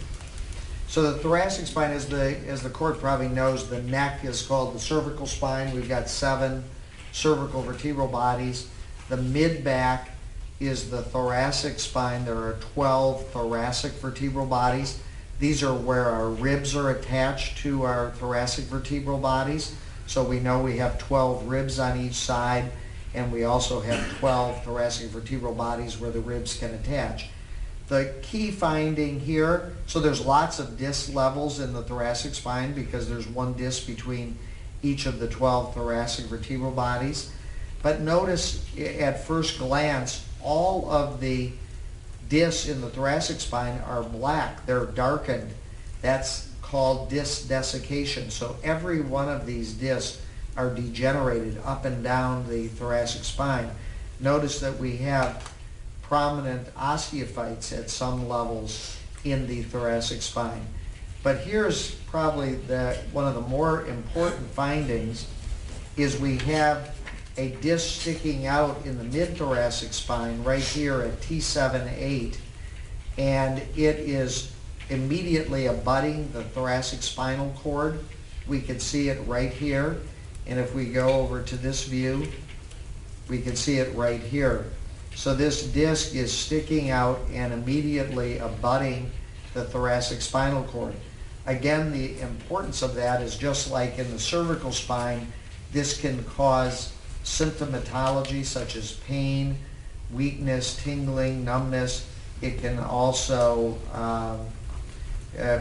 So the thoracic spine, as the court probably knows, the neck is called the cervical spine. We've got 7 cervical vertebral bodies. The mid-back is the thoracic spine. There are 12 thoracic vertebral bodies. These are where our ribs are attached to our thoracic vertebral bodies. So we know we have 12 ribs on each side, and we also have 12 thoracic vertebral bodies where the ribs can attach. The key finding here, so there's lots of disc levels in the thoracic spine because there's one disc between each of the 12 thoracic vertebral bodies. But notice at first glance, all of the discs in the thoracic spine are black. They're darkened. That's called disc desiccation. So every one of these discs are degenerated up and down the thoracic spine. Notice that we have prominent osteophytes at some levels in the thoracic spine. But here's probably one of the more important findings is we have a disc sticking out in the mid-thoracic spine right here at T7-8, and it is immediately abutting the thoracic spinal cord. We can see it right here, and if we go over to this view, we can see it right here. So this disc is sticking out and immediately abutting the thoracic spinal cord. Again, the importance of that is just like in the cervical spine, this can cause symptomatology such as pain, weakness, tingling, numbness. It can also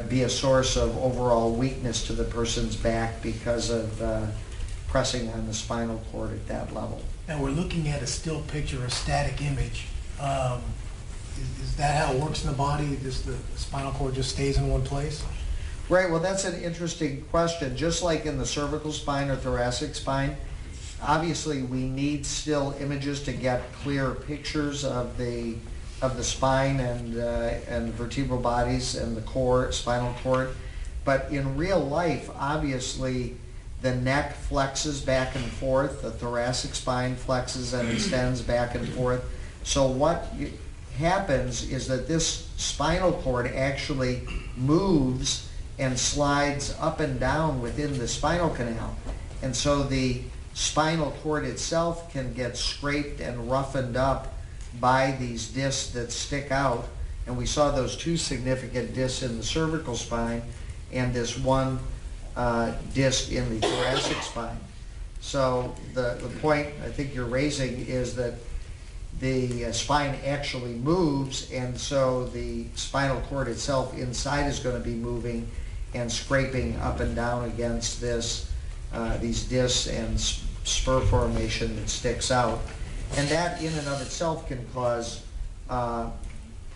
be a source of overall weakness to the person's back because of pressing on the spinal cord at that level. Now, we're looking at a still picture, a static image. Is that how it works in the body? Just the spinal cord just stays in one place? Right, well, that's an interesting question. Just like in the cervical spine or thoracic spine, obviously we need still images to get clear pictures of the spine and vertebral bodies and the core, spinal cord. But in real life, obviously, the neck flexes back and forth, the thoracic spine flexes and extends back and forth. So what happens is that this spinal cord actually moves and slides up and down within the spinal canal. And so the spinal cord itself can get scraped and roughened up by these discs that stick out. And we saw those two significant discs in the cervical spine and this one disc in the thoracic spine. So the point I think you're raising is that the spine actually moves, and so the spinal cord itself inside is going to be moving and scraping up and down against this, these discs and spur formation that sticks out. And that in and of itself can cause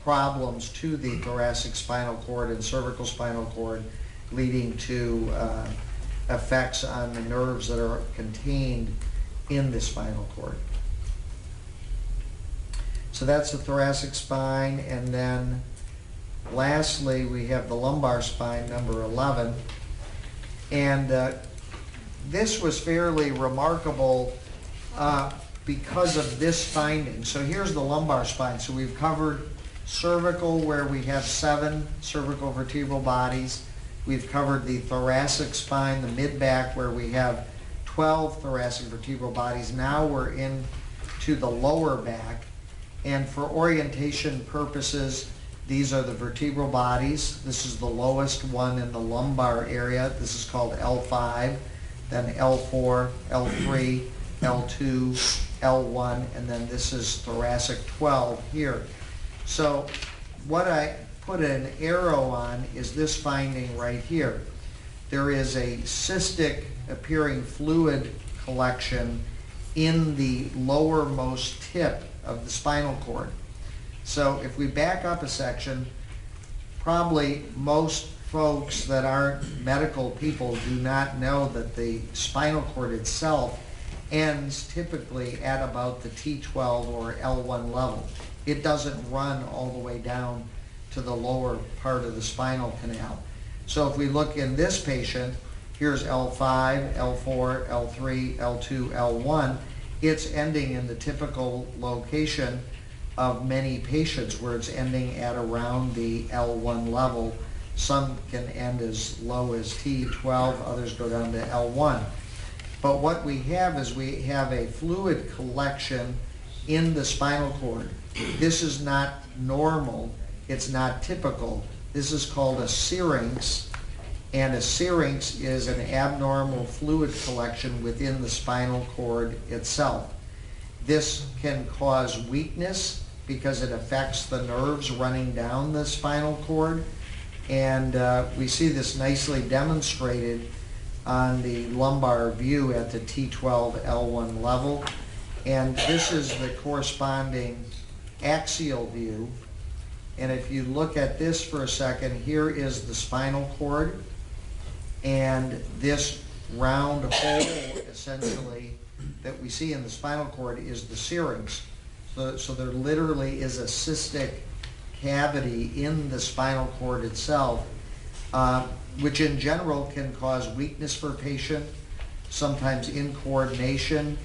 problems to the thoracic spinal cord and cervical spinal cord, leading to effects on the nerves that are contained in the spinal cord. So that's the thoracic spine, and then lastly we have the lumbar spine, number 11. And this was fairly remarkable because of this finding. So here's the lumbar spine. So we've covered cervical, where we have 7 cervical vertebral bodies. We've covered the thoracic spine, the mid-back, where we have 12 thoracic vertebral bodies. Now we're into the lower back. And for orientation purposes, these are the vertebral bodies. This is the lowest one in the lumbar area. This is called L5, then L4, L3, L2, L1, and then this is thoracic 12 here. So what I put an arrow on is this finding right here. There is a cystic appearing fluid collection in the lowermost tip of the spinal cord. So if we back up a section, probably most folks that aren't medical people do not know that the spinal cord itself ends typically at about the T12 or L1 level. It doesn't run all the way down to the lower part of the spinal canal. So if we look in this patient, here's L5, L4, L3, L2, L1. It's ending in the typical location of many patients where it's ending at around the L1 level. Some can end as low as T12, others go down to L1. But what we have is we have a fluid collection in the spinal cord. This is not normal, it's not typical. This is called a syrinx, and a syrinx is an abnormal fluid collection within the spinal cord itself. This can cause weakness because it affects the nerves running down the spinal cord, and we see this nicely demonstrated on the lumbar view at the T12 L1 level. And this is the corresponding axial view. And if you look at this for a second, here is the spinal cord, and this round hole essentially that we see in the spinal cord is the syrinx. So there literally is a cystic cavity in the spinal cord itself, which in general can cause weakness for a patient, sometimes incoordination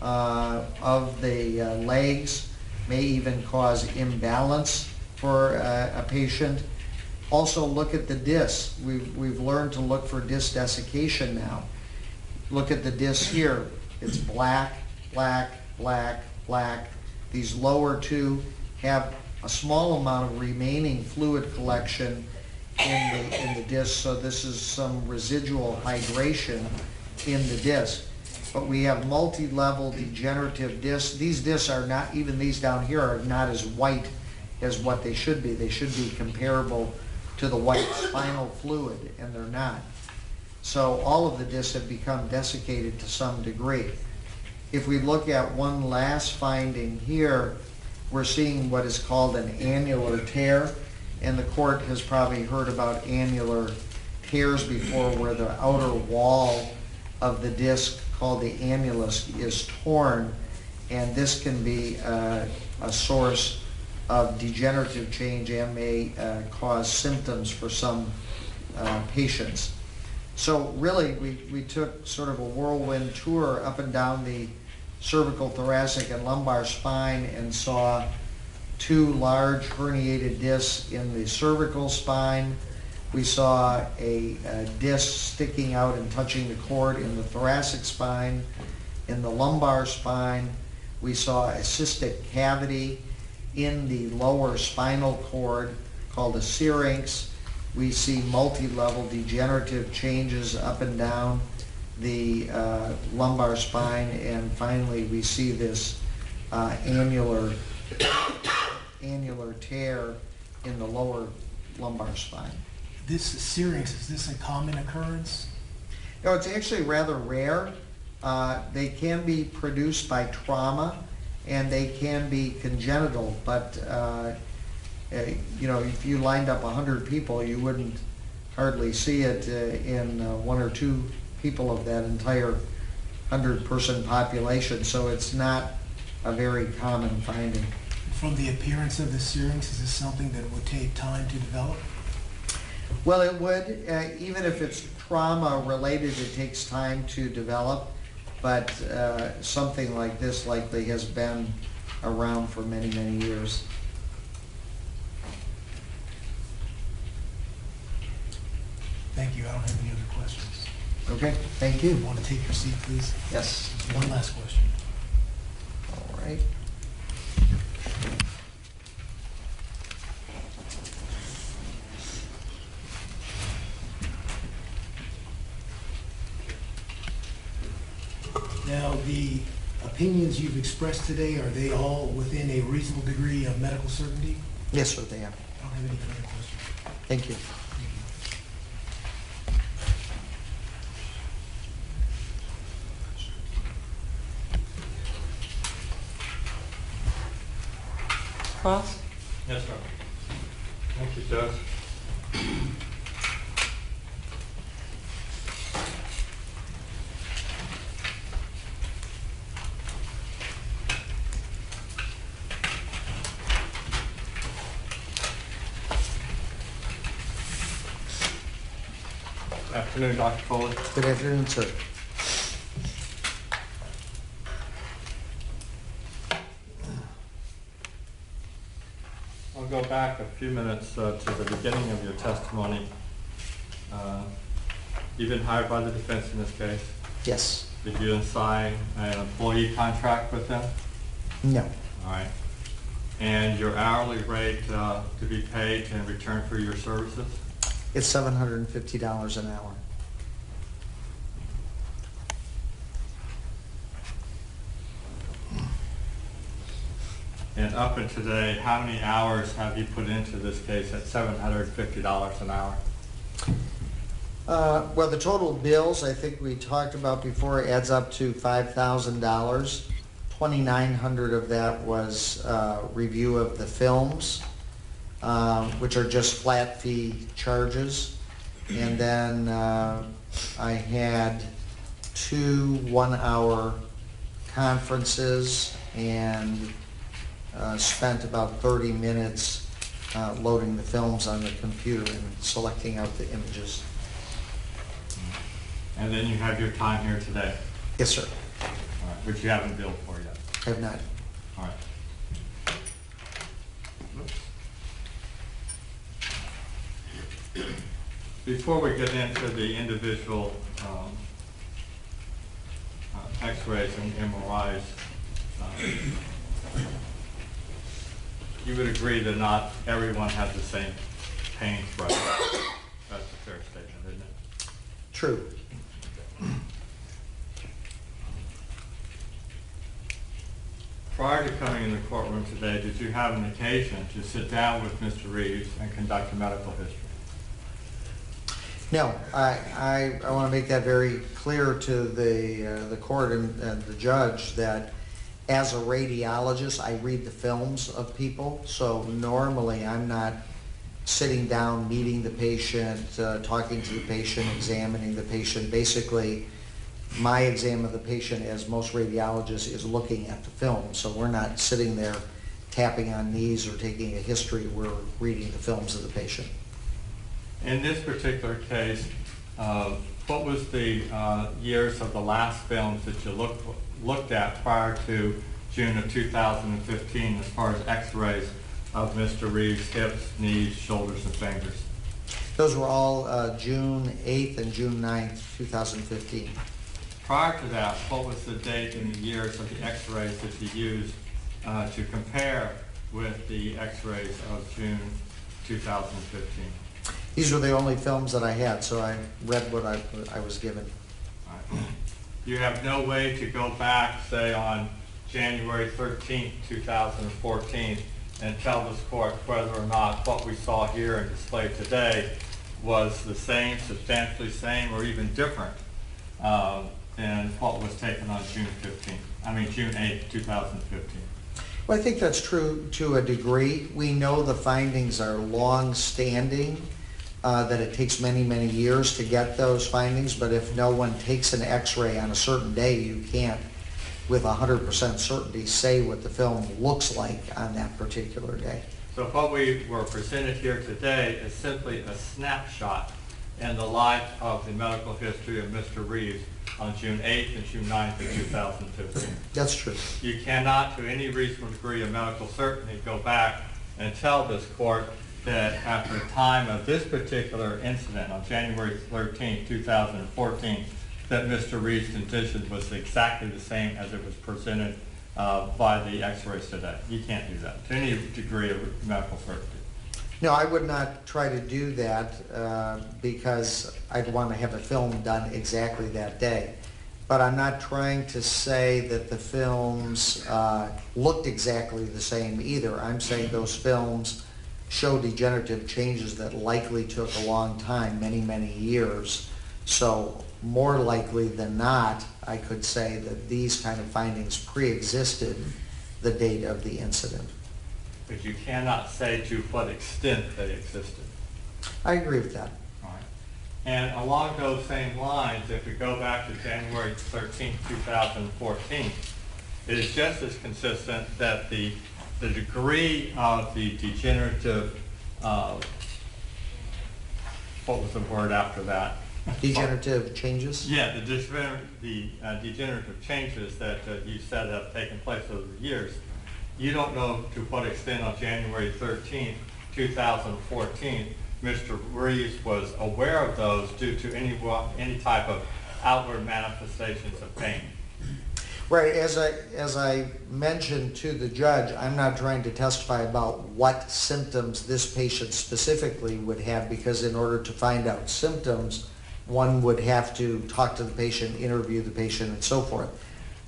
of the legs, may even cause imbalance for a patient. Also look at the disc. We've learned to look for disc desiccation now. Look at the disc here. It's black, black, black, black. These lower two have a small amount of remaining fluid collection in the disc, so this is some residual hydration in the disc. But we have multi-level degenerative discs. These discs are not, even these down here, are not as white as what they should be. They should be comparable to the white spinal fluid, and they're not. So all of the discs have become desiccated to some degree. If we look at one last finding here, we're seeing what is called an annular tear, and the court has probably heard about annular tears before, where the outer wall of the disc called the annulus is torn, and this can be a source of degenerative change and may cause symptoms for some patients. So really, we took sort of a whirlwind tour up and down the cervical, thoracic, and lumbar spine and saw 2 large herniated discs in the cervical spine. We saw a disc sticking out and touching the cord in the thoracic spine. In the lumbar spine, we saw a cystic cavity in the lower spinal cord called a syrinx. We see multi-level degenerative changes up and down the lumbar spine, and finally we see this annular tear in the lower lumbar spine. This syrinx, is this a common occurrence? No, it's actually rather rare. They can be produced by trauma, and they can be congenital, but you know, if you lined up 100 people, you wouldn't hardly see it in 1 or 2 people of that entire 100-person population, so it's not a very common finding. From the appearance of the syrinx, is this something that would take time to develop? Well, it would. Even if it's trauma related, it takes time to develop, but something like this likely has been around for many, many years. Thank you. I don't have any other questions. Okay, thank you. Want to take your seat, please? Yes. One last question. All right. Now, the opinions you've expressed today, are they all within a reasonable degree of medical certainty? Yes, sir, they are. I don't have any further questions. Thank you. Cross? Yes, sir. Thank you, Judge. Afternoon, Dr. Foley. Good afternoon, sir. I'll go back a few minutes to the beginning of your testimony. You've been hired by the defense in this case. Yes. Did you sign an employee contract with them? No. All right. And your hourly rate to be paid in return for your services? It's $750 an hour. And up until today, how many hours have you put into this case at $750 an hour? Well, the total bills, I think we talked about before, adds up to $5,000. $2,900 of that was review of the films, which are just flat fee charges. And then I had 2 one-hour conferences and spent about 30 minutes loading the films on the computer and selecting out the images. And then you have your time here today, Yes, sir. all right, which you haven't billed for yet. I have not. All right. Before we get into the individual x-rays and MRIs, you would agree that not everyone has the same pain threshold. That's a fair statement, isn't it? True. Prior to coming in the courtroom today, did you have an occasion to sit down with Mr. Reeves and conduct a medical history? No, I want to make that very clear to the court and the judge that as a radiologist, I read the films of people. So normally I'm not sitting down, meeting the patient, talking to the patient, examining the patient. Basically, my exam of the patient, as most radiologists, is looking at the film. So we're not sitting there tapping on knees or taking a history. We're reading the films of the patient. In this particular case, what was the years of the last films that you looked at prior to June of 2015 as far as x-rays of Mr. Reeves' hips, knees, shoulders, and fingers? Those were all June 8th and June 9th, 2015. Prior to that, what was the date and the years of the x-rays that you used to compare with the x-rays of June 2015? These were the only films that I had, so I read what I was given. Right. You have no way to go back, say, on January 13th, 2014, and tell this court whether or not what we saw here and displayed today was the same, substantially same, or even different than what was taken on June 8th, 2015. Well, I think that's true to a degree. We know the findings are long-standing, that it takes many, many years to get those findings, but if no one takes an x-ray on a certain day, you can't with 100% certainty say what the film looks like on that particular day. So what we were presented here today is simply a snapshot in the life of the medical history of Mr. Reeves on June 8th and June 9th of 2015. That's true. You cannot, to any reasonable degree of medical certainty, go back and tell this court that at the time of this particular incident on January 13th, 2014, that Mr. Reeves' condition was exactly the same as it was presented by the x-rays today. You can't do that to any degree of medical certainty. No, I would not try to do that because I'd want to have a film done exactly that day. But I'm not trying to say that the films looked exactly the same either. I'm saying those films show degenerative changes that likely took a long time, many, many years. So more likely than not, I could say that these kind of findings pre-existed the date of the incident. But you cannot say to what extent they existed. I agree with that. All right. And along those same lines, if we go back to January 13th, 2014, it is just as consistent that the degree of the degenerative, what was the word after that? Degenerative changes? Yeah, the degenerative changes that you said have taken place over the years. You don't know to what extent on January 13th, 2014, Mr. Reeves was aware of those due to any type of outward manifestations of pain. Right, as I mentioned to the judge, I'm not trying to testify about what symptoms this patient specifically would have, because in order to find out symptoms, one would have to talk to the patient, interview the patient, and so forth.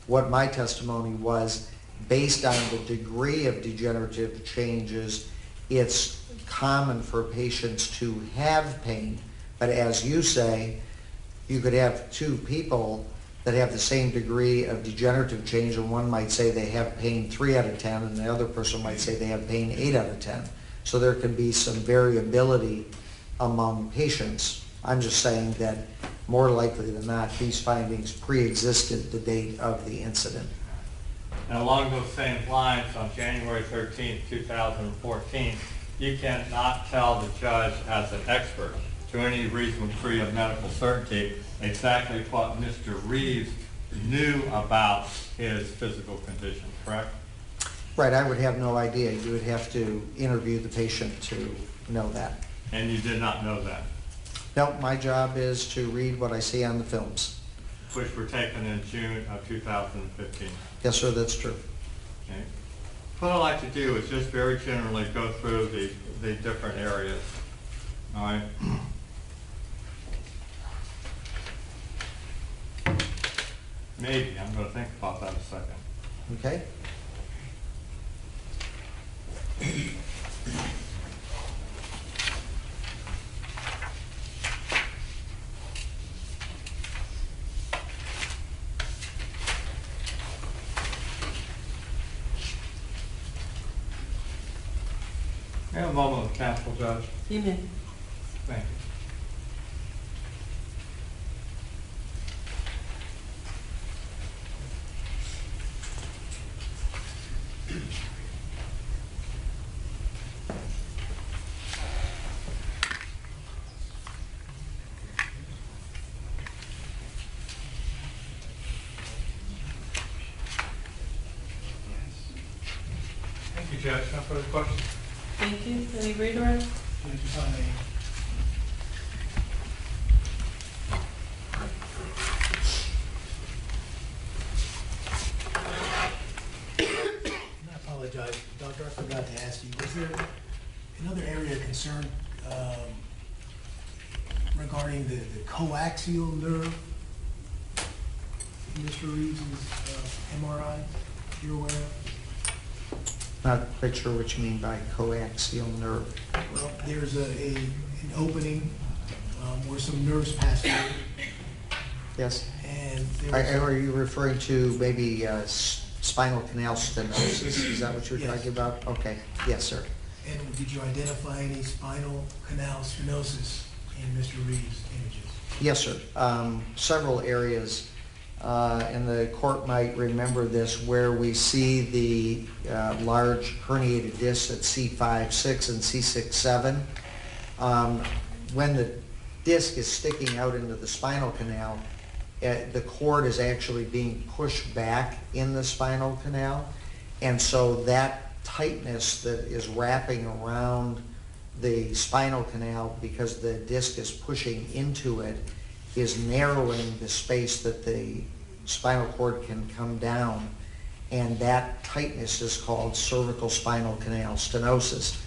What my testimony was, based on the degree of degenerative changes, it's common for patients to have pain, but as you say, you could have two people that have the same degree of degenerative change, and one might say they have pain 3 out of 10, and the other person might say they have pain 8 out of 10. So there can be some variability among patients. I'm just saying that more likely than not, these findings pre-existed the date of the incident. And along those same lines, on January 13th, 2014, you cannot tell the judge as an expert to any reasonable degree of medical certainty exactly what Mr. Reeves knew about his physical condition, correct? Right, I would have no idea. You would have to interview the patient to know that. And you did not know that? No, my job is to read what I see on the films. Which were taken in June of 2015. Yes, sir, that's true. Okay. What I'd like to do is just very generally go through the different areas. All right. Maybe, I'm going to think about that a second. Okay. We have a moment of counsel, Judge. You may. Thank you. Thank you, Judge. No further questions? Thank you. Any redirect? Judge, if I may. And I apologize, Doctor, I forgot to ask you, was there another area of concern regarding the coaxial nerve in Mr. Reeves' MRI you're aware of? Not quite sure what you mean by coaxial nerve. Well, there's an opening where some nerves pass through, Yes. and there Are you referring to maybe spinal canal stenosis? Is that what you're Yes. talking about? Okay. Yes, sir. and did you identify any spinal canal stenosis in Mr. Reeves' images? Yes, sir. Several areas, and the court might remember this, where we see the large herniated discs at C5-6 and C6-7. When the disc is sticking out into the spinal canal, the cord is actually being pushed back in the spinal canal, and so that tightness that is wrapping around the spinal canal because the disc is pushing into it is narrowing the space that the spinal cord can come down, and that tightness is called cervical spinal canal stenosis.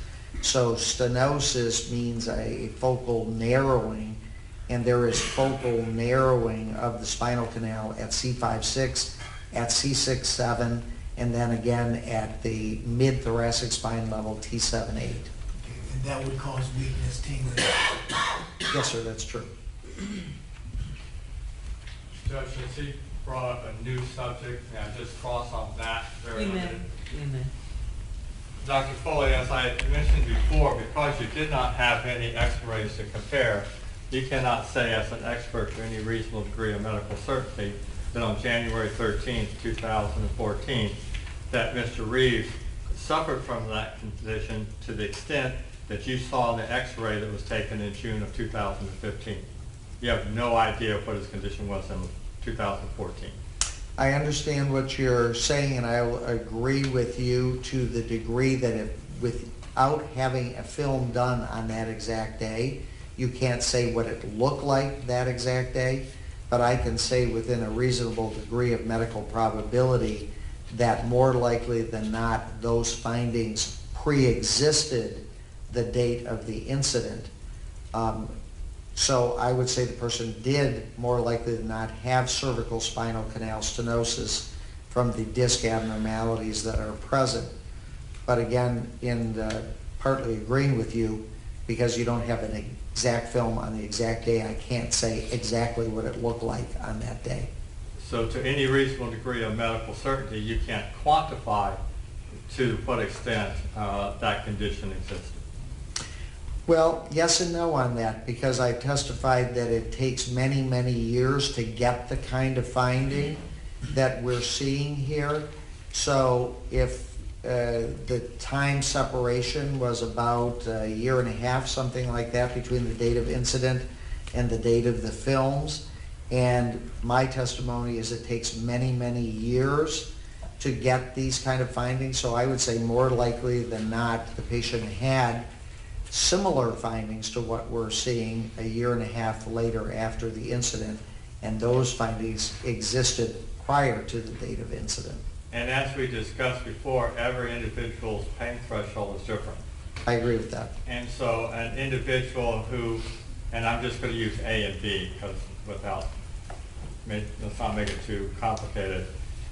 So stenosis means a focal narrowing, and there is focal narrowing of the spinal canal at C5-6, at C6-7, and then again at the mid-thoracic spine level, T7-8. Okay, and that would cause weakness, tingling. Yes, sir, that's true. Judge, since he brought up a new subject, may I just cross on that very You may. limited? You may. Dr. Foley, as I mentioned before, because you did not have any x-rays to compare, you cannot say as an expert to any reasonable degree of medical certainty that on January 13th, 2014, that Mr. Reeves suffered from that condition to the extent that you saw in the x-ray that was taken in June of 2015. You have no idea what his condition was in 2014. I understand what you're saying, and I will agree with you to the degree that without having a film done on that exact day, you can't say what it looked like that exact day, but I can say within a reasonable degree of medical probability that more likely than not, those findings pre-existed the date of the incident. So I would say the person did more likely than not have cervical spinal canal stenosis from the disc abnormalities that are present. But again, in partly agreeing with you, because you don't have an exact film on the exact day, I can't say exactly what it looked like on that day. So to any reasonable degree of medical certainty, you can't quantify to what extent that condition existed. Well, yes and no on that, because I testified that it takes many, many years to get the kind of finding that we're seeing here. So if the time separation was about a year and a half, something like that, between the date of incident and the date of the films, and my testimony is it takes many, many years to get these kind of findings, so I would say more likely than not the patient had similar findings to what we're seeing a year and a half later after the incident, and those findings existed prior to the date of incident. And as we discussed before, every individual's pain threshold is different. I agree with that. And so an individual who, and I'm just going to use A and B because let's not make it too complicated.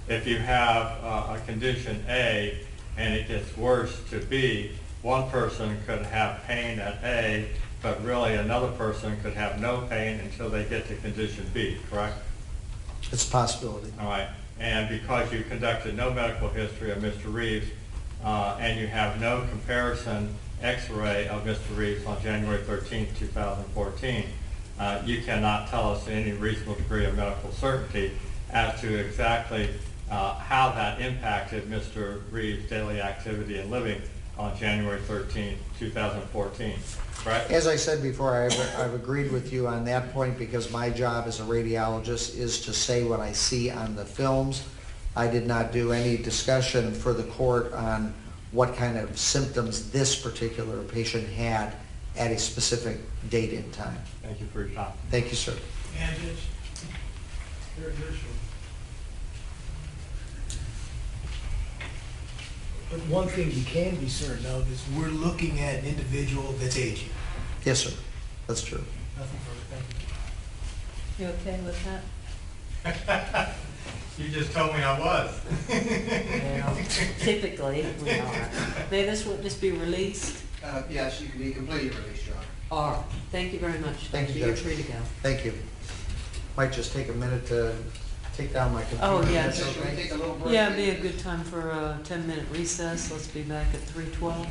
If you have a condition A and it gets worse to B, one person could have pain at A, but really another person could have no pain until they get to condition B, correct? It's a possibility. All right, and because you conducted no medical history of Mr. Reeves, and you have no comparison X-ray of Mr. Reeves on January 13th, 2014, you cannot tell us any reasonable degree of medical certainty as to exactly how that impacted Mr. Reeves' daily activity and living on January 13th, 2014, correct? As I said before, I've agreed with you on that point because my job as a radiologist is to say what I see on the films. I did not do any discussion for the court on what kind of symptoms this particular patient had at a specific date and time. Thank you for your time. Thank you, sir. And it's very short. But one thing you can be certain of is we're looking at an individual that's aging. Yes, sir. That's true. Nothing further, thank you. You okay with that? You just told me I was. Well, typically, we are. May this witness be released? Yes, you can be completely released, Your Honor. All right, thank you very much. Thank you, You're Judge. free to go. Thank you. Might just take a minute to take down my computer. Oh, yeah. That's Should we okay. take a little break? Yeah, it'd be a good time for a 10-minute recess. Let's be back at 3:12.